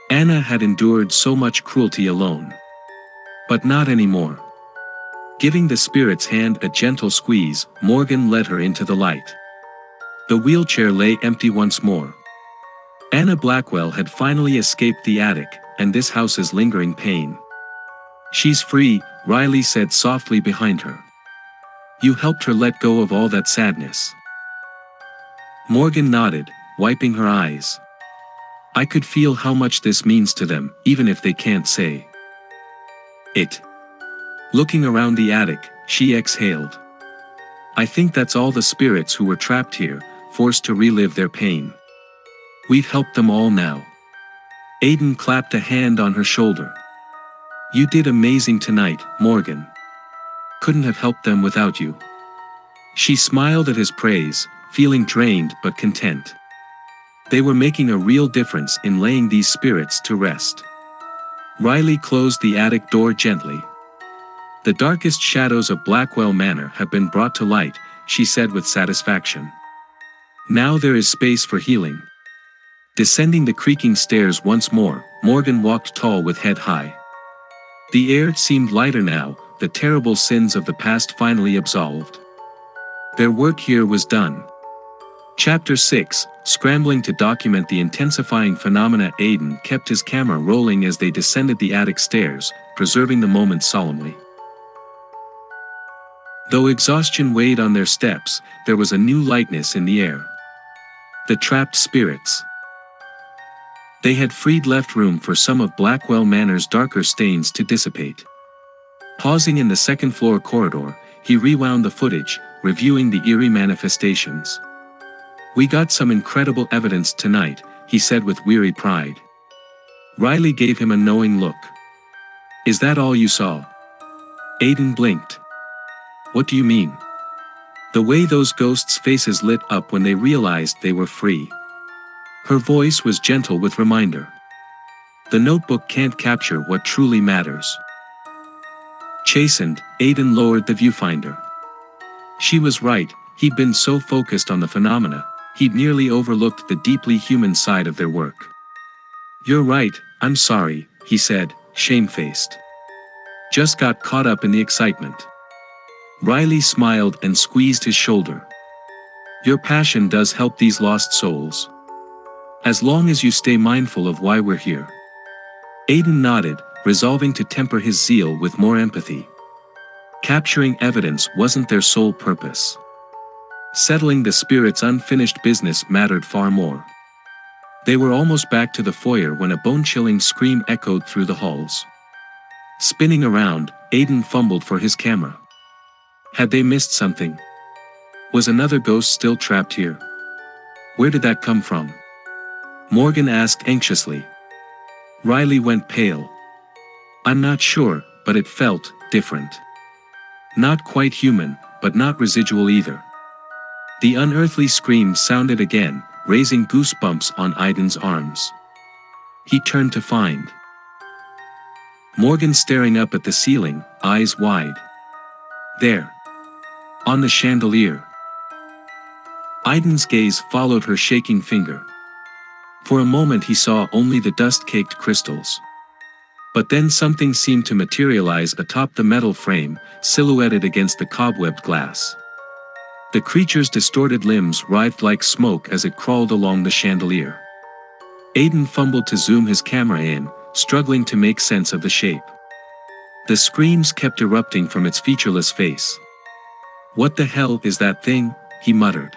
Anna had endured so much cruelty alone. But not anymore. Giving the spirit's hand a gentle squeeze, Morgan led her into the light. The wheelchair lay empty once more. Anna Blackwell had finally escaped the attic, and this house's lingering pain. "She's free," Riley said softly behind her. "You helped her let go of all that sadness." Morgan nodded, wiping her eyes. "I could feel how much this means to them, even if they can't say it." Looking around the attic, she exhaled. "I think that's all the spirits who were trapped here, forced to relive their pain. We've helped them all now." Aidan clapped a hand on her shoulder. "You did amazing tonight, Morgan. Couldn't have helped them without you." She smiled at his praise, feeling drained but content. They were making a real difference in laying these spirits to rest. Riley closed the attic door gently. "The darkest shadows of Blackwell Manor have been brought to light," she said with satisfaction. "Now there is space for healing." Descending the creaking stairs once more, Morgan walked tall with head high. The air seemed lighter now, the terrible sins of the past finally absolved. Their work here was done. Chapter 6, Scrambling to document the intensifying phenomena. Aidan kept his camera rolling as they descended the attic stairs, preserving the moment solemnly. Though exhaustion weighed on their steps, there was a new lightness in the air. The trapped spirits. They had freed left room for some of Blackwell Manor's darker stains to dissipate. Pausing in the second-floor corridor, he rewound the footage, reviewing the eerie manifestations. "We got some incredible evidence tonight," he said with weary pride. Riley gave him a knowing look. "Is that all you saw?" Aidan blinked. "What do you mean?" "The way those ghosts' faces lit up when they realized they were free." Her voice was gentle with reminder. "The notebook can't capture what truly matters." Chastened, Aidan lowered the viewfinder. She was right, he'd been so focused on the phenomena, he'd nearly overlooked the deeply human side of their work. "You're right, I'm sorry," he said, shamefaced. "Just got caught up in the excitement." Riley smiled and squeezed his shoulder. "Your passion does help these lost souls. As long as you stay mindful of why we're here." Aidan nodded, resolving to temper his zeal with more empathy. Capturing evidence wasn't their sole purpose. Settling the spirit's unfinished business mattered far more. They were almost back to the foyer when a bone-chilling scream echoed through the halls. Spinning around, Aidan fumbled for his camera. Had they missed something? Was another ghost still trapped here? Where did that come from? Morgan asked anxiously. Riley went pale. "I'm not sure, but it felt different. Not quite human, but not residual either." The unearthly scream sounded again, raising goosebumps on Aidan's arms. He turned to find Morgan staring up at the ceiling, eyes wide. "There. On the chandelier. Aidan's gaze followed her shaking finger. For a moment he saw only the dust-caked crystals. But then something seemed to materialize atop the metal frame, silhouetted against the cobwebbed glass. The creature's distorted limbs writhed like smoke as it crawled along the chandelier. Aidan fumbled to zoom his camera in, struggling to make sense of the shape. The screams kept erupting from its featureless face. "What the hell is that thing?" he muttered.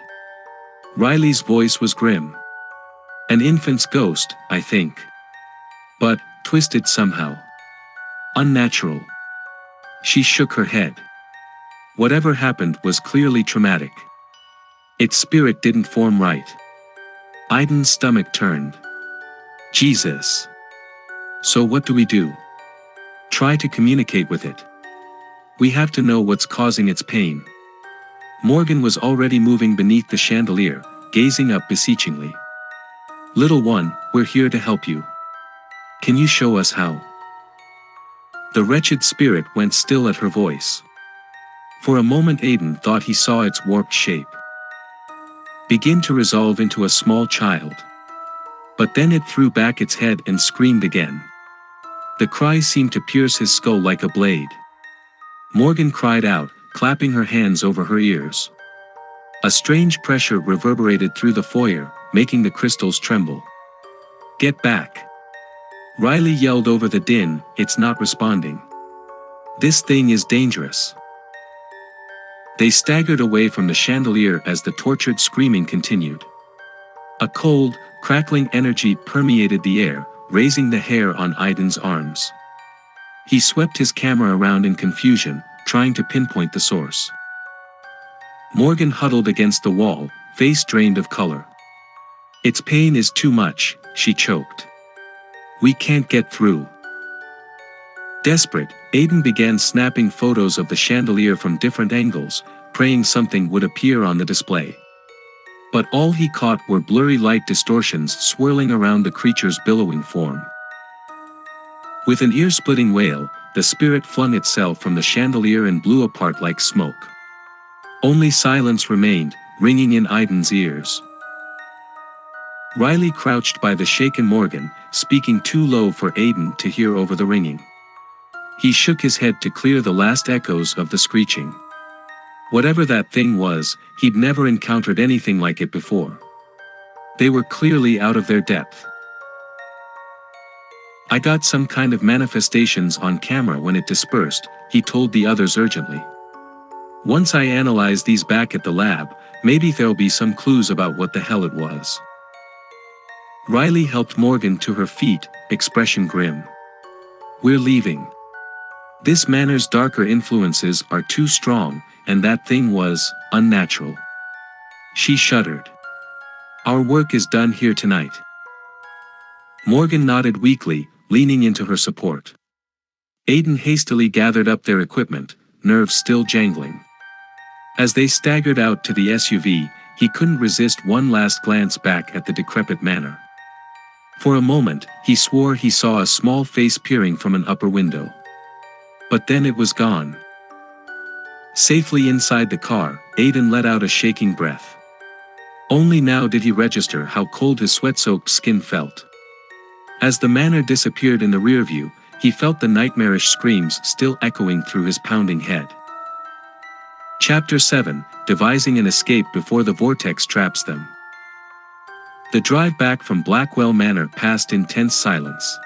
Riley's voice was grim. "An infant's ghost, I think. But, twisted somehow. Unnatural." She shook her head. Whatever happened was clearly traumatic. Its spirit didn't form right. Aidan's stomach turned. Jesus. So what do we do? Try to communicate with it. We have to know what's causing its pain. Morgan was already moving beneath the chandelier, gazing up beseechingly. "Little one, we're here to help you. Can you show us how?" The wretched spirit went still at her voice. For a moment Aidan thought he saw its warped shape begin to resolve into a small child. But then it threw back its head and screamed again. The cry seemed to pierce his skull like a blade. Morgan cried out, clapping her hands over her ears. A strange pressure reverberated through the foyer, making the crystals tremble. "Get back!" Riley yelled over the din. "It's not responding. This thing is dangerous." They staggered away from the chandelier as the tortured screaming continued. A cold, crackling energy permeated the air, raising the hair on Aidan's arms. He swept his camera around in confusion, trying to pinpoint the source. Morgan huddled against the wall, face drained of color. "Its pain is too much," she choked. "We can't get through." Desperate, Aidan began snapping photos of the chandelier from different angles, praying something would appear on the display. But all he caught were blurry light distortions swirling around the creature's billowing form. With an ear-splitting wail, the spirit flung itself from the chandelier and blew apart like smoke. Only silence remained, ringing in Aidan's ears. Riley crouched by the shaken Morgan, speaking too low for Aidan to hear over the ringing. He shook his head to clear the last echoes of the screeching. Whatever that thing was, he'd never encountered anything like it before. They were clearly out of their depth. "I got some kind of manifestations on camera when it dispersed," he told the others urgently. "Once I analyze these back at the lab, maybe there'll be some clues about what the hell it was." Riley helped Morgan to her feet, expression grim. "We're leaving. This manor's darker influences are too strong, and that thing was unnatural." She shuddered. "Our work is done here tonight." Morgan nodded weakly, leaning into her support. Aidan hastily gathered up their equipment, nerves still jangling. As they staggered out to the SUV, he couldn't resist one last glance back at the decrepit manor. For a moment, he swore he saw a small face peering from an upper window. But then it was gone. Safely inside the car, Aidan let out a shaking breath. Only now did he register how cold his sweat-soaked skin felt. As the manor disappeared in the rearview, he felt the nightmarish screams still echoing through his pounding head. Chapter 7, Devising an Escape Before the Vortex Traps Them. The drive back from Blackwell Manor passed in tense silence.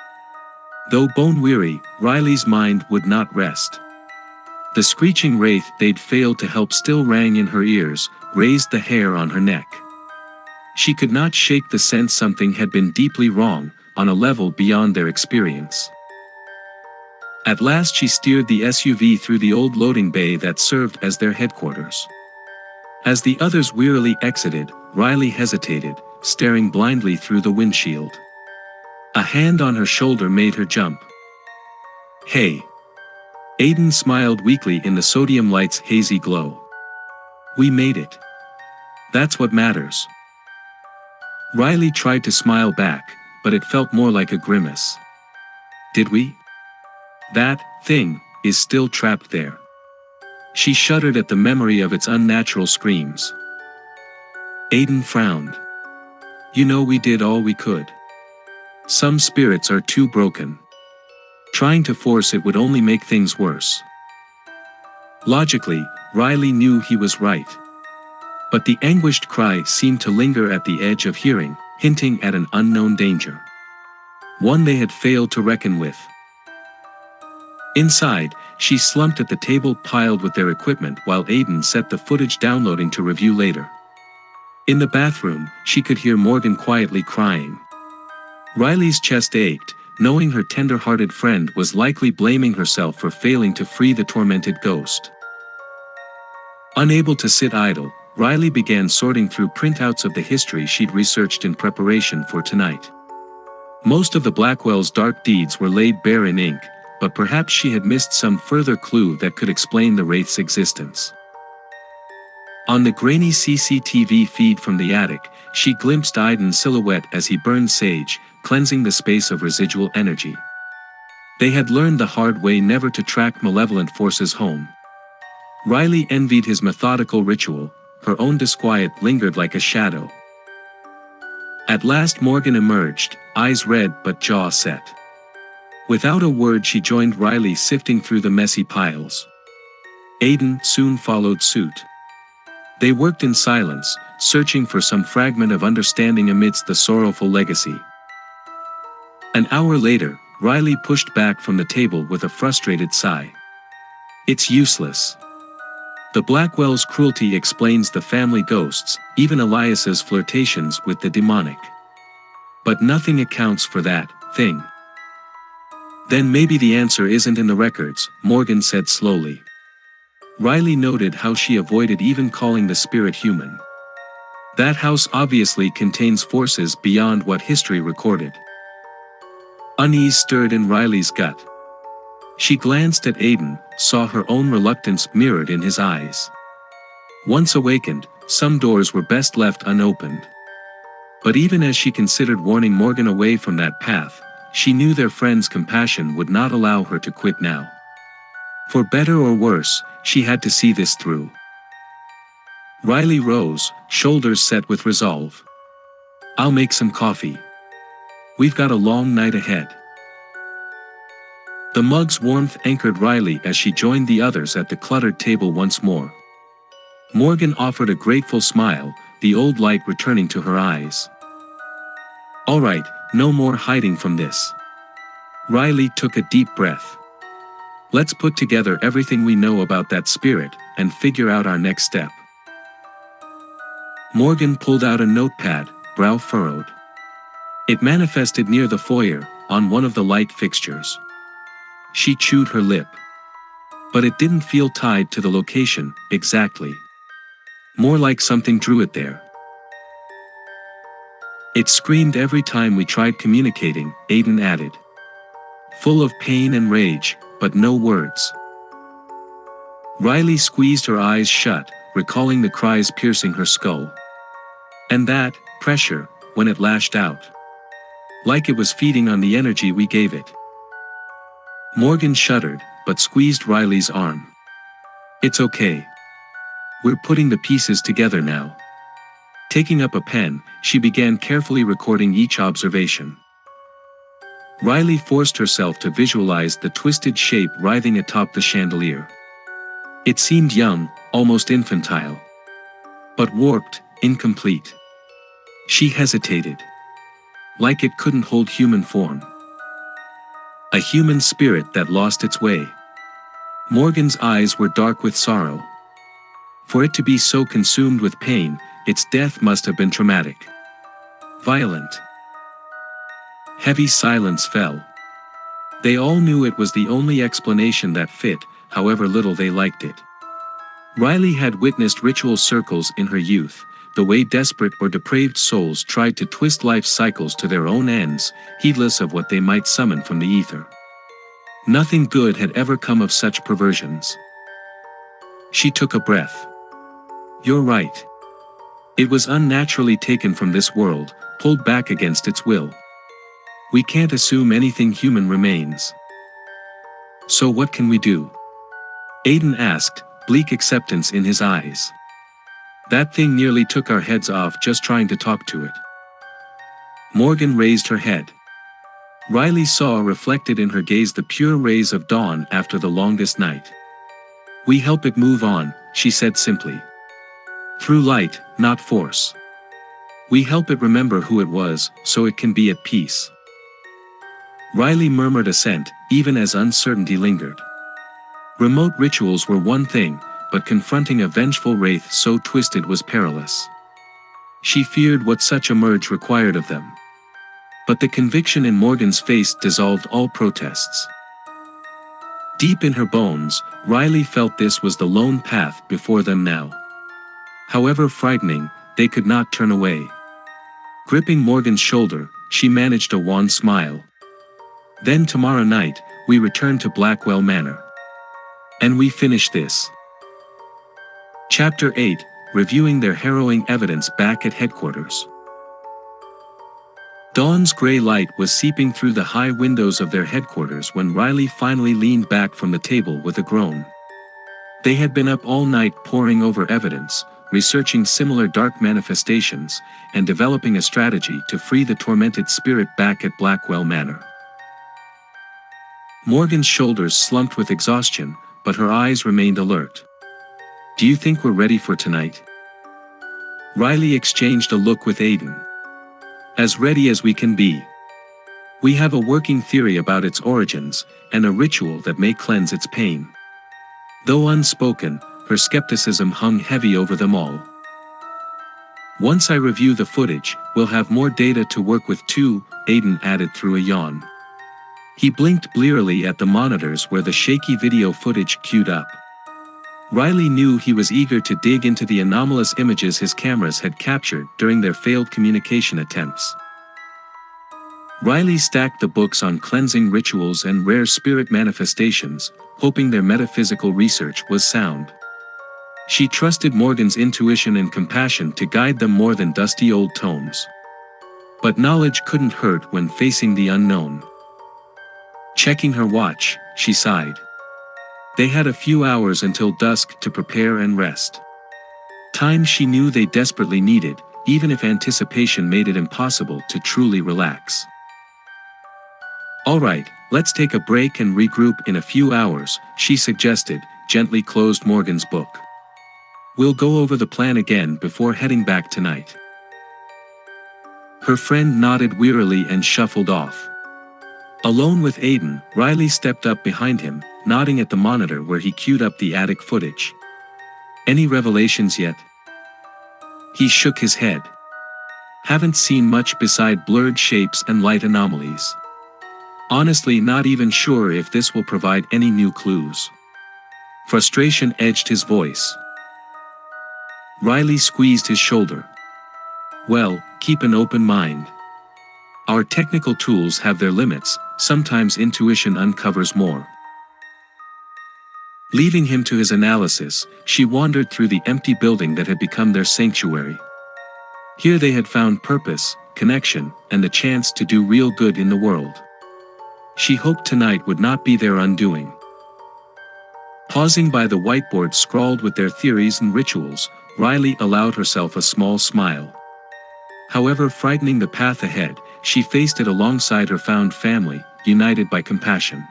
Though bone-weary, Riley's mind would not rest. The screeching wraith they'd failed to help still rang in her ears, raised the hair on her neck. She could not shake the sense something had been deeply wrong, on a level beyond their experience. At last she steered the SUV through the old loading bay that served as their headquarters. As the others wearily exited, Riley hesitated, staring blindly through the windshield. A hand on her shoulder made her jump. "Hey." Aidan smiled weakly in the sodium light's hazy glow. "We made it. That's what matters." Riley tried to smile back, but it felt more like a grimace. "Did we? That thing is still trapped there." She shuddered at the memory of its unnatural screams. Aidan frowned. You know, we did all we could. Some spirits are too broken. Trying to force it would only make things worse. Logically, Riley knew he was right. But the anguished cry seemed to linger at the edge of hearing, hinting at an unknown danger. One they had failed to reckon with. Inside, she slumped at the table piled with their equipment while Aidan set the footage downloading to review later. In the bathroom, she could hear Morgan quietly crying. Riley's chest ached, knowing her tender-hearted friend was likely blaming herself for failing to free the tormented ghost. Unable to sit idle, Riley began sorting through printouts of the history she'd researched in preparation for tonight. Most of the Blackwell's dark deeds were laid bare in ink, but perhaps she had missed some further clue that could explain the wraith's existence. On the grainy CCTV feed from the attic, she glimpsed Aidan's silhouette as he burned sage, cleansing the space of residual energy. They had learned the hard way never to track malevolent forces home. Riley envied his methodical ritual. Her own disquiet lingered like a shadow. At last Morgan emerged, eyes red but jaw set. Without a word she joined Riley sifting through the messy piles. Aidan soon followed suit. They worked in silence, searching for some fragment of understanding amidst the sorrowful legacy. An hour later, Riley pushed back from the table with a frustrated sigh. It's useless. The Blackwell's cruelty explains the family ghosts, even Elias's flirtations with the demonic. But nothing accounts for that thing. Then maybe the answer isn't in the records, Morgan said slowly. Riley noted how she avoided even calling the spirit human. That house obviously contains forces beyond what history recorded. Unease stirred in Riley's gut. She glanced at Aidan, saw her own reluctance mirrored in his eyes. Once awakened, some doors were best left unopened. But even as she considered warning Morgan away from that path, she knew their friend's compassion would not allow her to quit now. For better or worse, she had to see this through. Riley rose, shoulders set with resolve. I'll make some coffee. We've got a long night ahead. The mug's warmth anchored Riley as she joined the others at the cluttered table once more. Morgan offered a grateful smile, the old light returning to her eyes. All right, no more hiding from this. Riley took a deep breath. Let's put together everything we know about that spirit, and figure out our next step. Morgan pulled out a notepad, brow furrowed. It manifested near the foyer, on one of the light fixtures. She chewed her lip. But it didn't feel tied to the location, exactly. More like something drew it there. It screamed every time we tried communicating, Aidan added. Full of pain and rage, but no words. Riley squeezed her eyes shut, recalling the cries piercing her skull. And that pressure, when it lashed out. Like it was feeding on the energy we gave it. Morgan shuddered, but squeezed Riley's arm. It's okay. We're putting the pieces together now. Taking up a pen, she began carefully recording each observation. Riley forced herself to visualize the twisted shape writhing atop the chandelier. It seemed young, almost infantile. But warped, incomplete. She hesitated. Like it couldn't hold human form. A human spirit that lost its way. Morgan's eyes were dark with sorrow. For it to be so consumed with pain, its death must have been traumatic. Violent. Heavy silence fell. They all knew it was the only explanation that fit, however little they liked it. Riley had witnessed ritual circles in her youth, the way desperate or depraved souls tried to twist life cycles to their own ends, heedless of what they might summon from the ether. Nothing good had ever come of such perversions. She took a breath. You're right. It was unnaturally taken from this world, pulled back against its will. We can't assume anything human remains. So what can we do? Aidan asked, bleak acceptance in his eyes. That thing nearly took our heads off just trying to talk to it. Morgan raised her head. Riley saw reflected in her gaze the pure rays of dawn after the longest night. We help it move on, she said simply. Through light, not force. We help it remember who it was, so it can be at peace. Riley murmured assent, even as uncertainty lingered. Remote rituals were one thing, but confronting a vengeful wraith so twisted was perilous. She feared what such a merge required of them. But the conviction in Morgan's face dissolved all protests. Deep in her bones, Riley felt this was the lone path before them now. However frightening, they could not turn away. Gripping Morgan's shoulder, she managed a wan smile. Then tomorrow night, we return to Blackwell Manor. And we finish this. Chapter 8, Reviewing their harrowing evidence back at headquarters. Dawn's gray light was seeping through the high windows of their headquarters when Riley finally leaned back from the table with a groan. They had been up all night poring over evidence, researching similar dark manifestations, and developing a strategy to free the tormented spirit back at Blackwell Manor. Morgan's shoulders slumped with exhaustion, but her eyes remained alert. Do you think we're ready for tonight? Riley exchanged a look with Aidan. As ready as we can be. We have a working theory about its origins, and a ritual that may cleanse its pain. Though unspoken, her skepticism hung heavy over them all. Once I review the footage, we'll have more data to work with too, Aidan added through a yawn. He blinked blearily at the monitors where the shaky video footage queued up. Riley knew he was eager to dig into the anomalous images his cameras had captured during their failed communication attempts. Riley stacked the books on cleansing rituals and rare spirit manifestations, hoping their metaphysical research was sound. She trusted Morgan's intuition and compassion to guide them more than dusty old tomes. But knowledge couldn't hurt when facing the unknown. Checking her watch, she sighed. They had a few hours until dusk to prepare and rest. Time she knew they desperately needed, even if anticipation made it impossible to truly relax. All right, let's take a break and regroup in a few hours, she suggested, gently closed Morgan's book. We'll go over the plan again before heading back tonight. Her friend nodded wearily and shuffled off. Alone with Aidan, Riley stepped up behind him, nodding at the monitor where he queued up the attic footage. Any revelations yet? He shook his head. Haven't seen much beside blurred shapes and light anomalies. Honestly, not even sure if this will provide any new clues. Frustration edged his voice. Riley squeezed his shoulder. Well, keep an open mind. Our technical tools have their limits, sometimes intuition uncovers more. Leaving him to his analysis, she wandered through the empty building that had become their sanctuary. Here they had found purpose, connection, and the chance to do real good in the world. She hoped tonight would not be their undoing. Pausing by the whiteboard scrawled with their theories and rituals, Riley allowed herself a small smile. However frightening the path ahead, she faced it alongside her found family, united by compassion.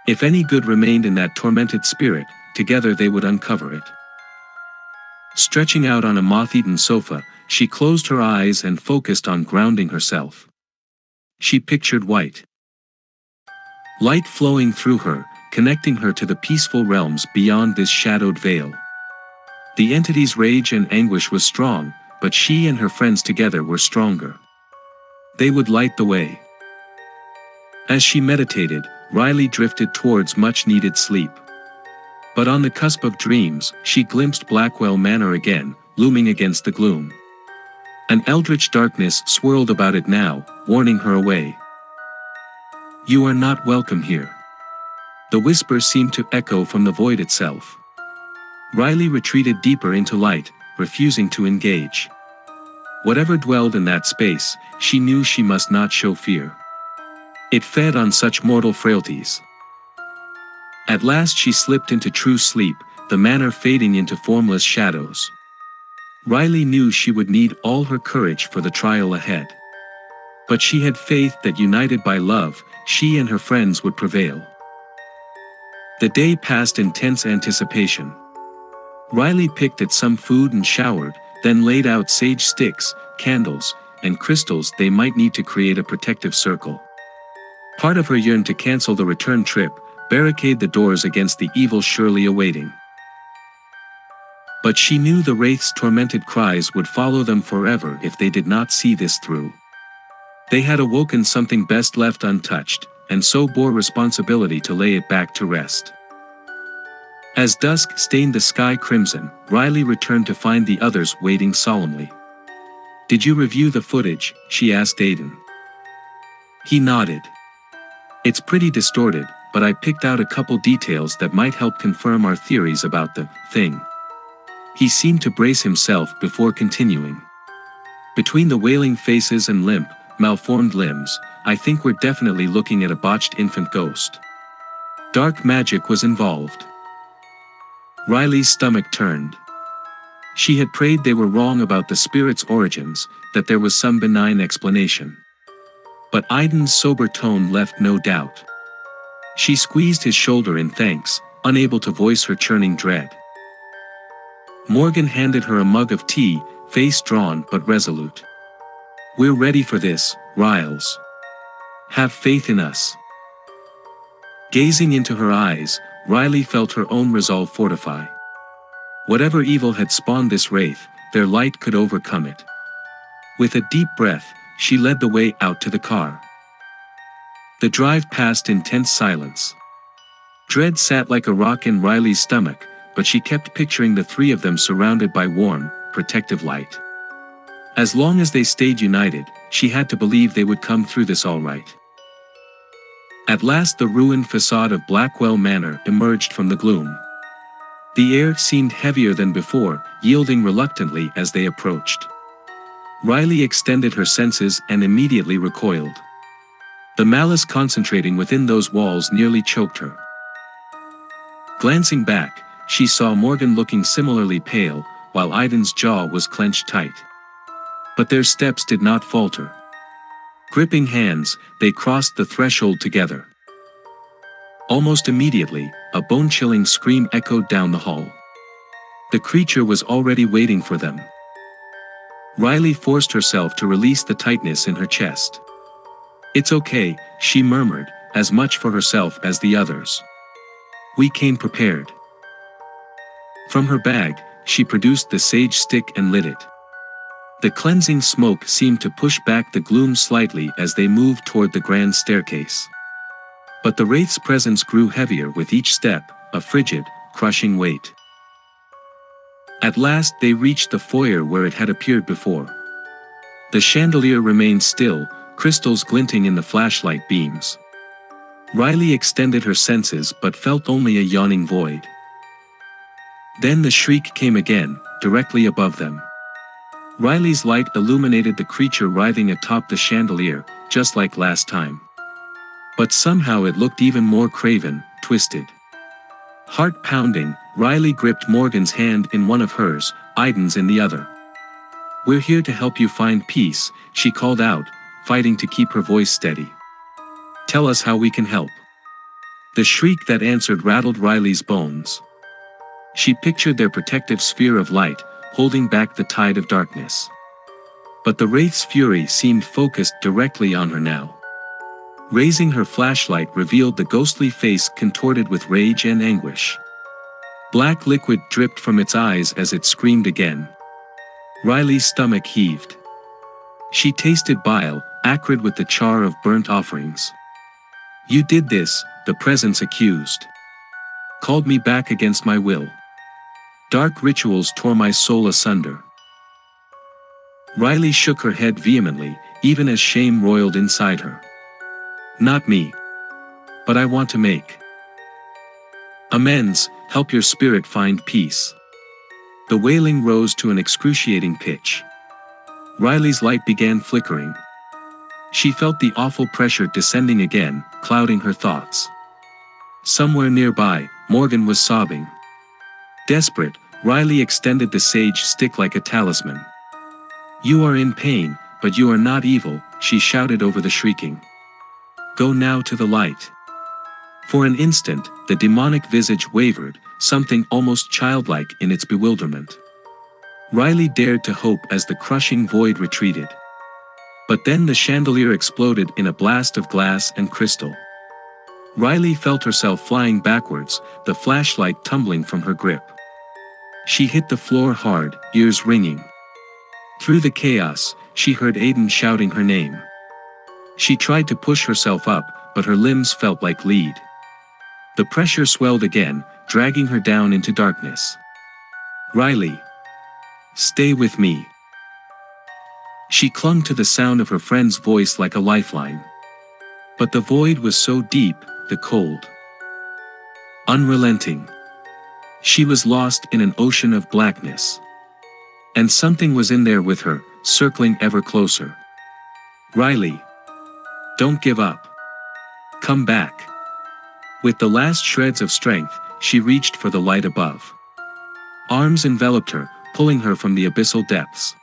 If any good remained in that tormented spirit, together they would uncover it. Stretching out on a moth-eaten sofa, she closed her eyes and focused on grounding herself. She pictured white light flowing through her, connecting her to the peaceful realms beyond this shadowed veil. The entity's rage and anguish was strong, but she and her friends together were stronger. They would light the way. As she meditated, Riley drifted towards much-needed sleep. But on the cusp of dreams, she glimpsed Blackwell Manor again, looming against the gloom. An eldritch darkness swirled about it now, warning her away. You are not welcome here. The whisper seemed to echo from the void itself. Riley retreated deeper into light, refusing to engage. Whatever dwelled in that space, she knew she must not show fear. It fed on such mortal frailties. At last she slipped into true sleep, the manor fading into formless shadows. Riley knew she would need all her courage for the trial ahead. But she had faith that united by love, she and her friends would prevail. The day passed in tense anticipation. Riley picked at some food and showered, then laid out sage sticks, candles, and crystals they might need to create a protective circle. Part of her yearned to cancel the return trip, barricade the doors against the evil surely awaiting. But she knew the wraith's tormented cries would follow them forever if they did not see this through. They had awoken something best left untouched, and so bore responsibility to lay it back to rest. As dusk stained the sky crimson, Riley returned to find the others waiting solemnly. "Did you review the footage?" she asked Aidan. He nodded. "It's pretty distorted, but I picked out a couple details that might help confirm our theories about the thing." He seemed to brace himself before continuing. "Between the wailing faces and limp, malformed limbs, I think we're definitely looking at a botched infant ghost. Dark magic was involved." Riley's stomach turned. She had prayed they were wrong about the spirit's origins, that there was some benign explanation. But Aidan's sober tone left no doubt. She squeezed his shoulder in thanks, unable to voice her churning dread. Morgan handed her a mug of tea, face drawn but resolute. "We're ready for this, Riles. Have faith in us." Gazing into her eyes, Riley felt her own resolve fortify. Whatever evil had spawned this wraith, their light could overcome it. With a deep breath, she led the way out to the car. The drive passed in tense silence. Dread sat like a rock in Riley's stomach, but she kept picturing the three of them surrounded by warm, protective light. As long as they stayed united, she had to believe they would come through this all right. At last the ruined facade of Blackwell Manor emerged from the gloom. The air seemed heavier than before, yielding reluctantly as they approached. Riley extended her senses and immediately recoiled. The malice concentrating within those walls nearly choked her. Glancing back, she saw Morgan looking similarly pale, while Aidan's jaw was clenched tight. But their steps did not falter. Gripping hands, they crossed the threshold together. Almost immediately, a bone-chilling scream echoed down the hall. The creature was already waiting for them. Riley forced herself to release the tightness in her chest. "It's okay," she murmured, as much for herself as the others. "We came prepared." From her bag, she produced the sage stick and lit it. The cleansing smoke seemed to push back the gloom slightly as they moved toward the grand staircase. But the wraith's presence grew heavier with each step, a frigid, crushing weight. At last they reached the foyer where it had appeared before. The chandelier remained still, crystals glinting in the flashlight beams. Riley extended her senses but felt only a yawning void. Then the shriek came again, directly above them. Riley's light illuminated the creature writhing atop the chandelier, just like last time. But somehow it looked even more craven, twisted. Heart pounding, Riley gripped Morgan's hand in one of hers, Aidan's in the other. "We're here to help you find peace," she called out, fighting to keep her voice steady. "Tell us how we can help." The shriek that answered rattled Riley's bones. She pictured their protective sphere of light, holding back the tide of darkness. But the wraith's fury seemed focused directly on her now. Raising her flashlight revealed the ghostly face contorted with rage and anguish. Black liquid dripped from its eyes as it screamed again. Riley's stomach heaved. She tasted bile, acrid with the char of burnt offerings. "You did this," the presence accused. "Called me back against my will. Dark rituals tore my soul asunder." Riley shook her head vehemently, even as shame roiled inside her. "Not me. But I want to make amends, help your spirit find peace." The wailing rose to an excruciating pitch. Riley's light began flickering. She felt the awful pressure descending again, clouding her thoughts. Somewhere nearby, Morgan was sobbing. Desperate, Riley extended the sage stick like a talisman. "You are in pain, but you are not evil," she shouted over the shrieking. "Go now to the light." For an instant, the demonic visage wavered, something almost childlike in its bewilderment. Riley dared to hope as the crushing void retreated. But then the chandelier exploded in a blast of glass and crystal. Riley felt herself flying backwards, the flashlight tumbling from her grip. She hit the floor hard, ears ringing. Through the chaos, she heard Aidan shouting her name. She tried to push herself up, but her limbs felt like lead. The pressure swelled again, dragging her down into darkness. "Riley! Stay with me." She clung to the sound of her friend's voice like a lifeline. But the void was so deep, the cold, unrelenting. She was lost in an ocean of blackness. And something was in there with her, circling ever closer. "Riley! Don't give up. Come back." With the last shreds of strength, she reached for the light above. Arms enveloped her, pulling her from the abyssal depths.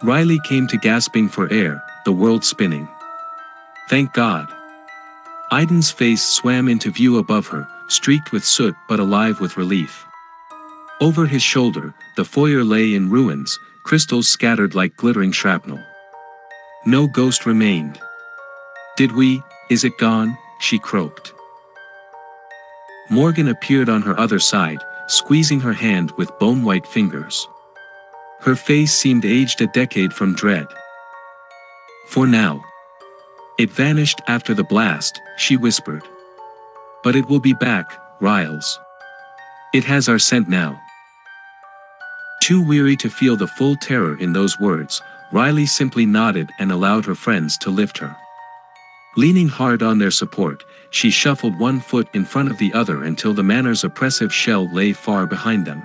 Riley came to gasping for air, the world spinning. "Thank God." Aidan's face swam into view above her, streaked with soot but alive with relief. Over his shoulder, the foyer lay in ruins, crystals scattered like glittering shrapnel. No ghost remained. Is it gone?" she croaked. Morgan appeared on her other side, squeezing her hand with bone-white fingers. Her face seemed aged a decade from dread. "For now. It vanished after the blast," she whispered. "But it will be back, Riles. It has our scent now." Too weary to feel the full terror in those words, Riley simply nodded and allowed her friends to lift her. Leaning hard on their support, she shuffled one foot in front of the other until the manor's oppressive shell lay far behind them.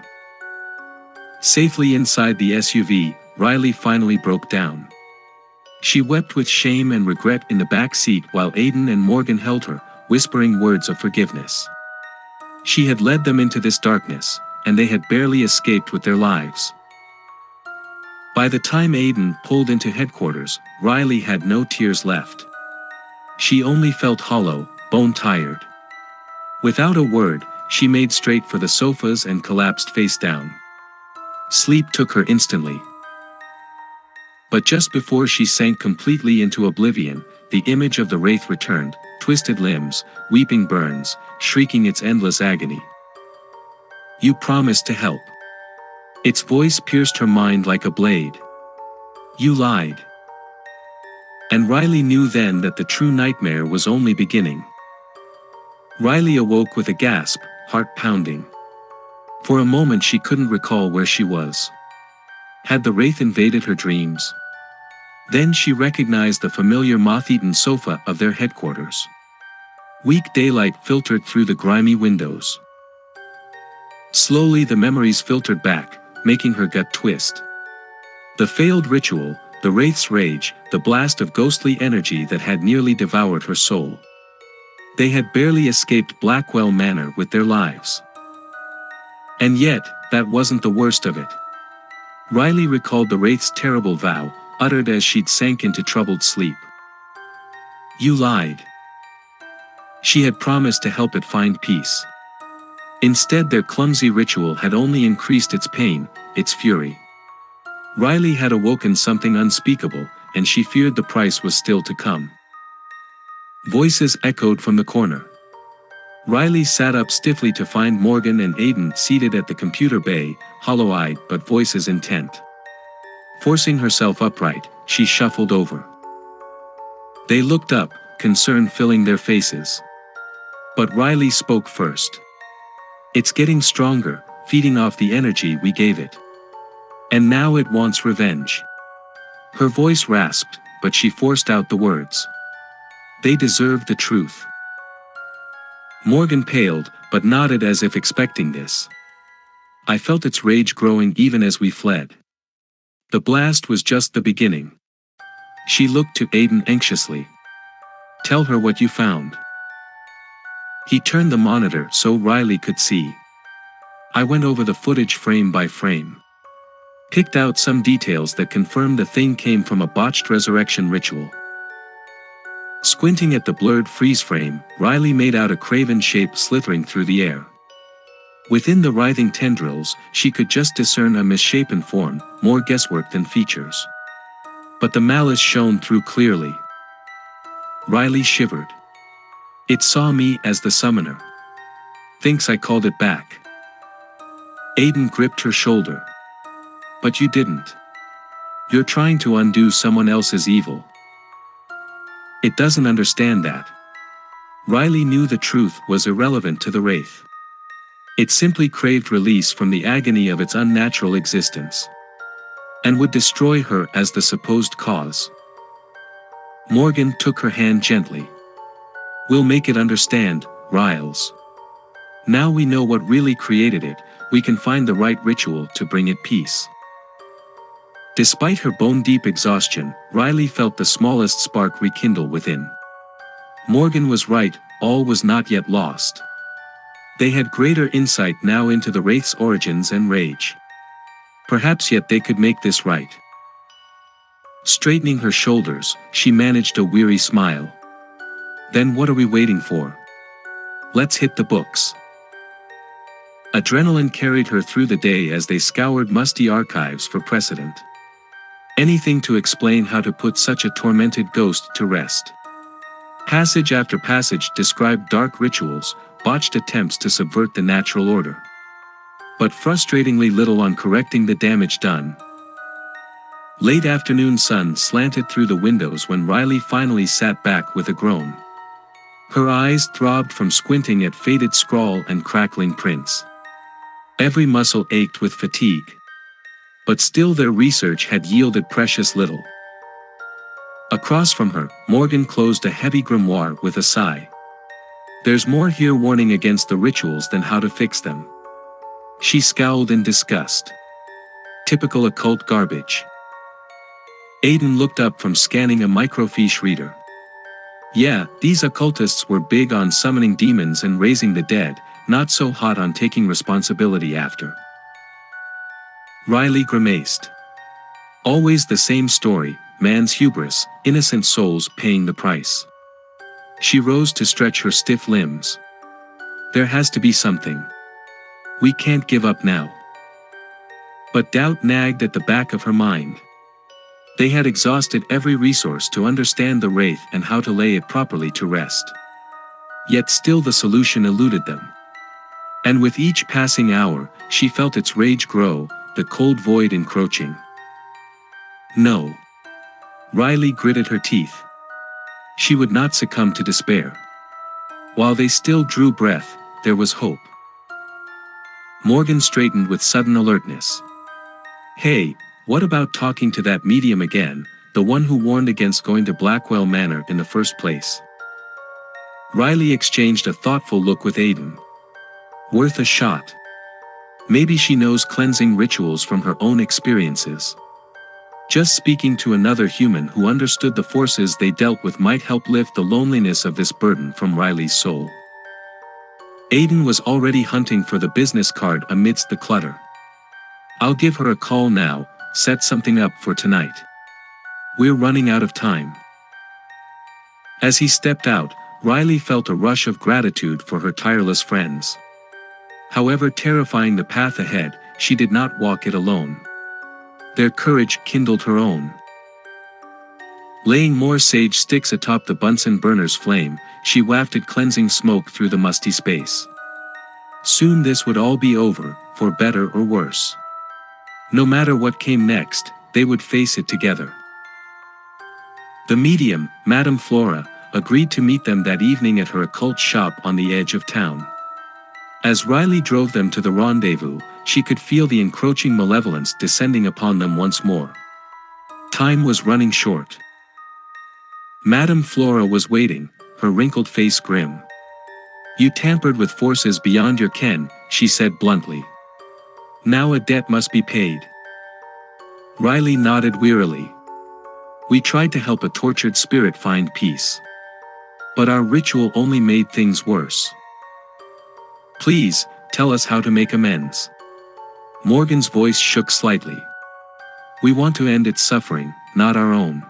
Safely inside the SUV, Riley finally broke down. She wept with shame and regret in the back seat while Aidan and Morgan held her, whispering words of forgiveness. She had led them into this darkness, and they had barely escaped with their lives. By the time Aidan pulled into headquarters, Riley had no tears left. She only felt hollow, bone-tired. Without a word, she made straight for the sofas and collapsed face down. Sleep took her instantly. But just before she sank completely into oblivion, the image of the wraith returned, twisted limbs, weeping burns, shrieking its endless agony. "You promised to help." Its voice pierced her mind like a blade. "You lied." And Riley knew then that the true nightmare was only beginning. Riley awoke with a gasp, heart pounding. For a moment she couldn't recall where she was. Had the wraith invaded her dreams? Then she recognized the familiar moth-eaten sofa of their headquarters. Weak daylight filtered through the grimy windows. Slowly the memories filtered back, making her gut twist. The failed ritual, the wraith's rage, the blast of ghostly energy that had nearly devoured her soul. They had barely escaped Blackwell Manor with their lives. And yet, that wasn't the worst of it. Riley recalled the wraith's terrible vow, uttered as she'd sank into troubled sleep. "You lied." She had promised to help it find peace. Instead, their clumsy ritual had only increased its pain, its fury. Riley had awoken something unspeakable, and she feared the price was still to come. Voices echoed from the corner. Riley sat up stiffly to find Morgan and Aidan seated at the computer bay, hollow-eyed but voices intent. Forcing herself upright, she shuffled over. They looked up, concern filling their faces. But Riley spoke first. "It's getting stronger, feeding off the energy we gave it. And now it wants revenge." Her voice rasped, but she forced out the words. "They deserve the truth." Morgan paled, but nodded as if expecting this. "I felt its rage growing even as we fled. The blast was just the beginning." She looked to Aidan anxiously. "Tell her what you found." He turned the monitor so Riley could see. I went over the footage frame by frame. Picked out some details that confirmed the thing came from a botched resurrection ritual. Squinting at the blurred freeze frame, Riley made out a craven shape slithering through the air. Within the writhing tendrils, she could just discern a misshapen form, more guesswork than features. But the malice shone through clearly. Riley shivered. It saw me as the summoner. Thinks I called it back. Aidan gripped her shoulder. But you didn't. You're trying to undo someone else's evil. It doesn't understand that. Riley knew the truth was irrelevant to the wraith. It simply craved release from the agony of its unnatural existence. And would destroy her as the supposed cause. Morgan took her hand gently. We'll make it understand, Riles. Now we know what really created it, we can find the right ritual to bring it peace. Despite her bone-deep exhaustion, Riley felt the smallest spark rekindle within. Morgan was right, all was not yet lost. They had greater insight now into the wraith's origins and rage. Perhaps yet they could make this right. Straightening her shoulders, she managed a weary smile. Then what are we waiting for? Let's hit the books. Adrenaline carried her through the day as they scoured musty archives for precedent. Anything to explain how to put such a tormented ghost to rest. Passage after passage described dark rituals, botched attempts to subvert the natural order. But frustratingly little on correcting the damage done. Late afternoon sun slanted through the windows when Riley finally sat back with a groan. Her eyes throbbed from squinting at faded scrawl and crackling prints. Every muscle ached with fatigue. But still their research had yielded precious little. Across from her, Morgan closed a heavy grimoire with a sigh. There's more here warning against the rituals than how to fix them. She scowled in disgust. Typical occult garbage. Aidan looked up from scanning a microfiche reader. Yeah, these occultists were big on summoning demons and raising the dead, not so hot on taking responsibility after. Riley grimaced. Always the same story, man's hubris, innocent souls paying the price. She rose to stretch her stiff limbs. There has to be something. We can't give up now. But doubt nagged at the back of her mind. They had exhausted every resource to understand the wraith and how to lay it properly to rest. Yet still the solution eluded them. And with each passing hour, she felt its rage grow, the cold void encroaching. No. Riley gritted her teeth. She would not succumb to despair. While they still drew breath, there was hope. Morgan straightened with sudden alertness. Hey, what about talking to that medium again, the one who warned against going to Blackwell Manor in the first place? Riley exchanged a thoughtful look with Aidan. Worth a shot. Maybe she knows cleansing rituals from her own experiences. Just speaking to another human who understood the forces they dealt with might help lift the loneliness of this burden from Riley's soul. Aidan was already hunting for the business card amidst the clutter. I'll give her a call now, set something up for tonight. We're running out of time. As he stepped out, Riley felt a rush of gratitude for her tireless friends. However terrifying the path ahead, she did not walk it alone. Their courage kindled her own. Laying more sage sticks atop the Bunsen burner's flame, she wafted cleansing smoke through the musty space. Soon this would all be over, for better or worse. No matter what came next, they would face it together. The medium, Madame Flora, agreed to meet them that evening at her occult shop on the edge of town. As Riley drove them to the rendezvous, she could feel the encroaching malevolence descending upon them once more. Time was running short. Madame Flora was waiting, her wrinkled face grim. You tampered with forces beyond your ken, she said bluntly. Now a debt must be paid. Riley nodded wearily. We tried to help a tortured spirit find peace. But our ritual only made things worse. Please, Tell us how to make amends. Morgan's voice shook slightly. We want to end its suffering, not our own.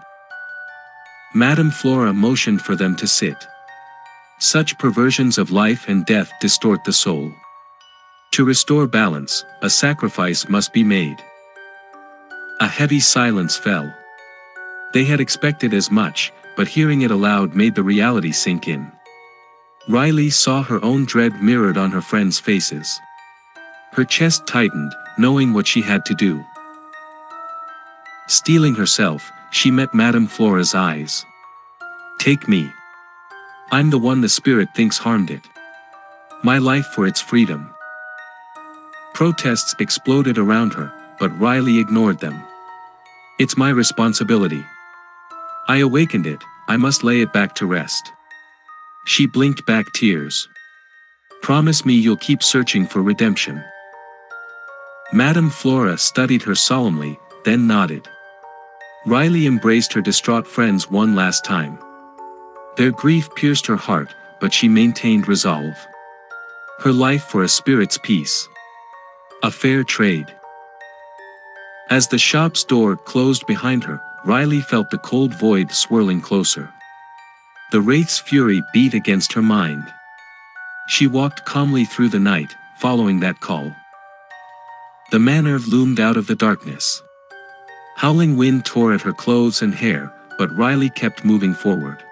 Madame Flora motioned for them to sit. Such perversions of life and death distort the soul. To restore balance, a sacrifice must be made. A heavy silence fell. They had expected as much, but hearing it aloud made the reality sink in. Riley saw her own dread mirrored on her friends' faces. Her chest tightened, knowing what she had to do. Steeling herself, she met Madame Flora's eyes. Take me. I'm the one the spirit thinks harmed it. My life for its freedom. Protests exploded around her, but Riley ignored them. It's my responsibility. I awakened it, I must lay it back to rest. She blinked back tears. Promise me you'll keep searching for redemption. Madame Flora studied her solemnly, then nodded. Riley embraced her distraught friends one last time. Their grief pierced her heart, but she maintained resolve. Her life for a spirit's peace. A fair trade. As the shop's door closed behind her, Riley felt the cold void swirling closer. The wraith's fury beat against her mind. She walked calmly through the night, following that call. The manor loomed out of the darkness. Howling wind tore at her clothes and hair, but Riley kept moving forward.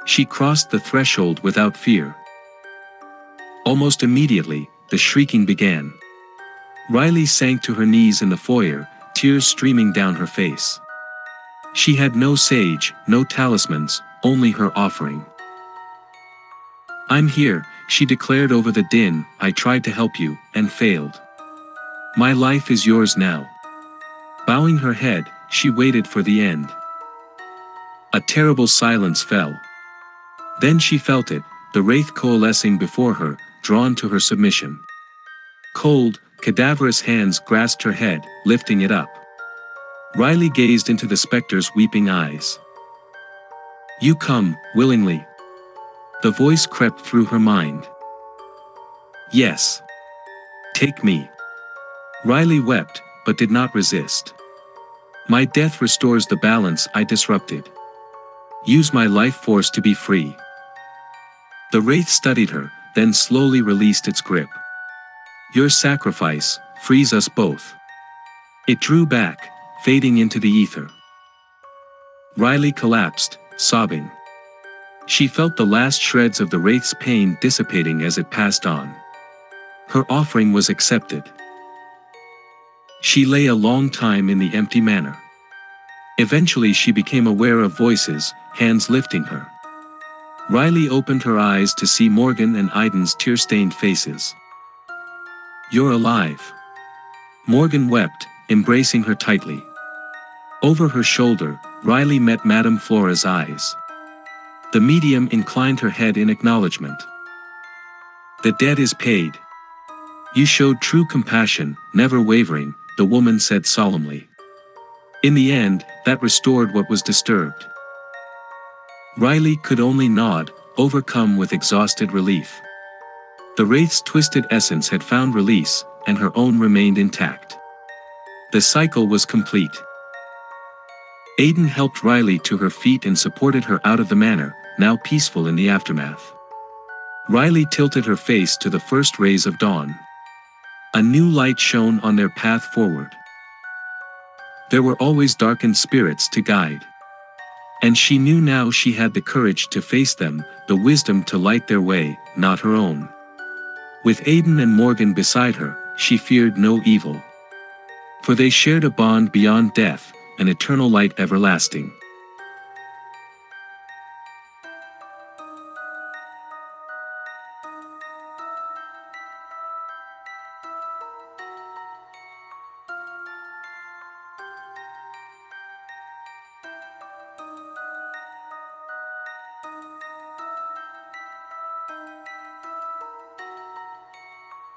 She crossed the threshold without fear. Almost immediately, the shrieking began. Riley sank to her knees in the foyer, tears streaming down her face. She had no sage, no talismans, only her offering. I'm here, she declared over the din. I tried to help you, and failed. My life is yours now. Bowing her head, she waited for the end. A terrible silence fell. Then she felt it, the wraith coalescing before her, drawn to her submission. Cold, cadaverous hands grasped her head, lifting it up. Riley gazed into the specter's weeping eyes. You come, willingly. The voice crept through her mind. Yes. Take me. Riley wept, but did not resist. My death restores the balance I disrupted. Use my life force to be free. The wraith studied her, then slowly released its grip. Your sacrifice frees us both. It drew back, fading into the ether. Riley collapsed, sobbing. She felt the last shreds of the wraith's pain dissipating as it passed on. Her offering was accepted. She lay a long time in the empty manor. Eventually she became aware of voices, hands lifting her. Riley opened her eyes to see Morgan and Aidan's tear-stained faces. You're alive. Morgan wept, embracing her tightly. Over her shoulder, Riley met Madame Flora's eyes. The medium inclined her head in acknowledgement. The debt is paid. You showed true compassion, never wavering, the woman said solemnly. In the end, that restored what was disturbed. Riley could only nod, overcome with exhausted relief. The wraith's twisted essence had found release, and her own remained intact. The cycle was complete. Aidan helped Riley to her feet and supported her out of the manor, now peaceful in the aftermath. Riley tilted her face to the first rays of dawn. A new light shone on their path forward. There were always darkened spirits to guide. And she knew now she had the courage to face them, the wisdom to light their way, not her own. With Aidan and Morgan beside her, she feared no evil. For they shared a bond beyond death, an eternal light everlasting.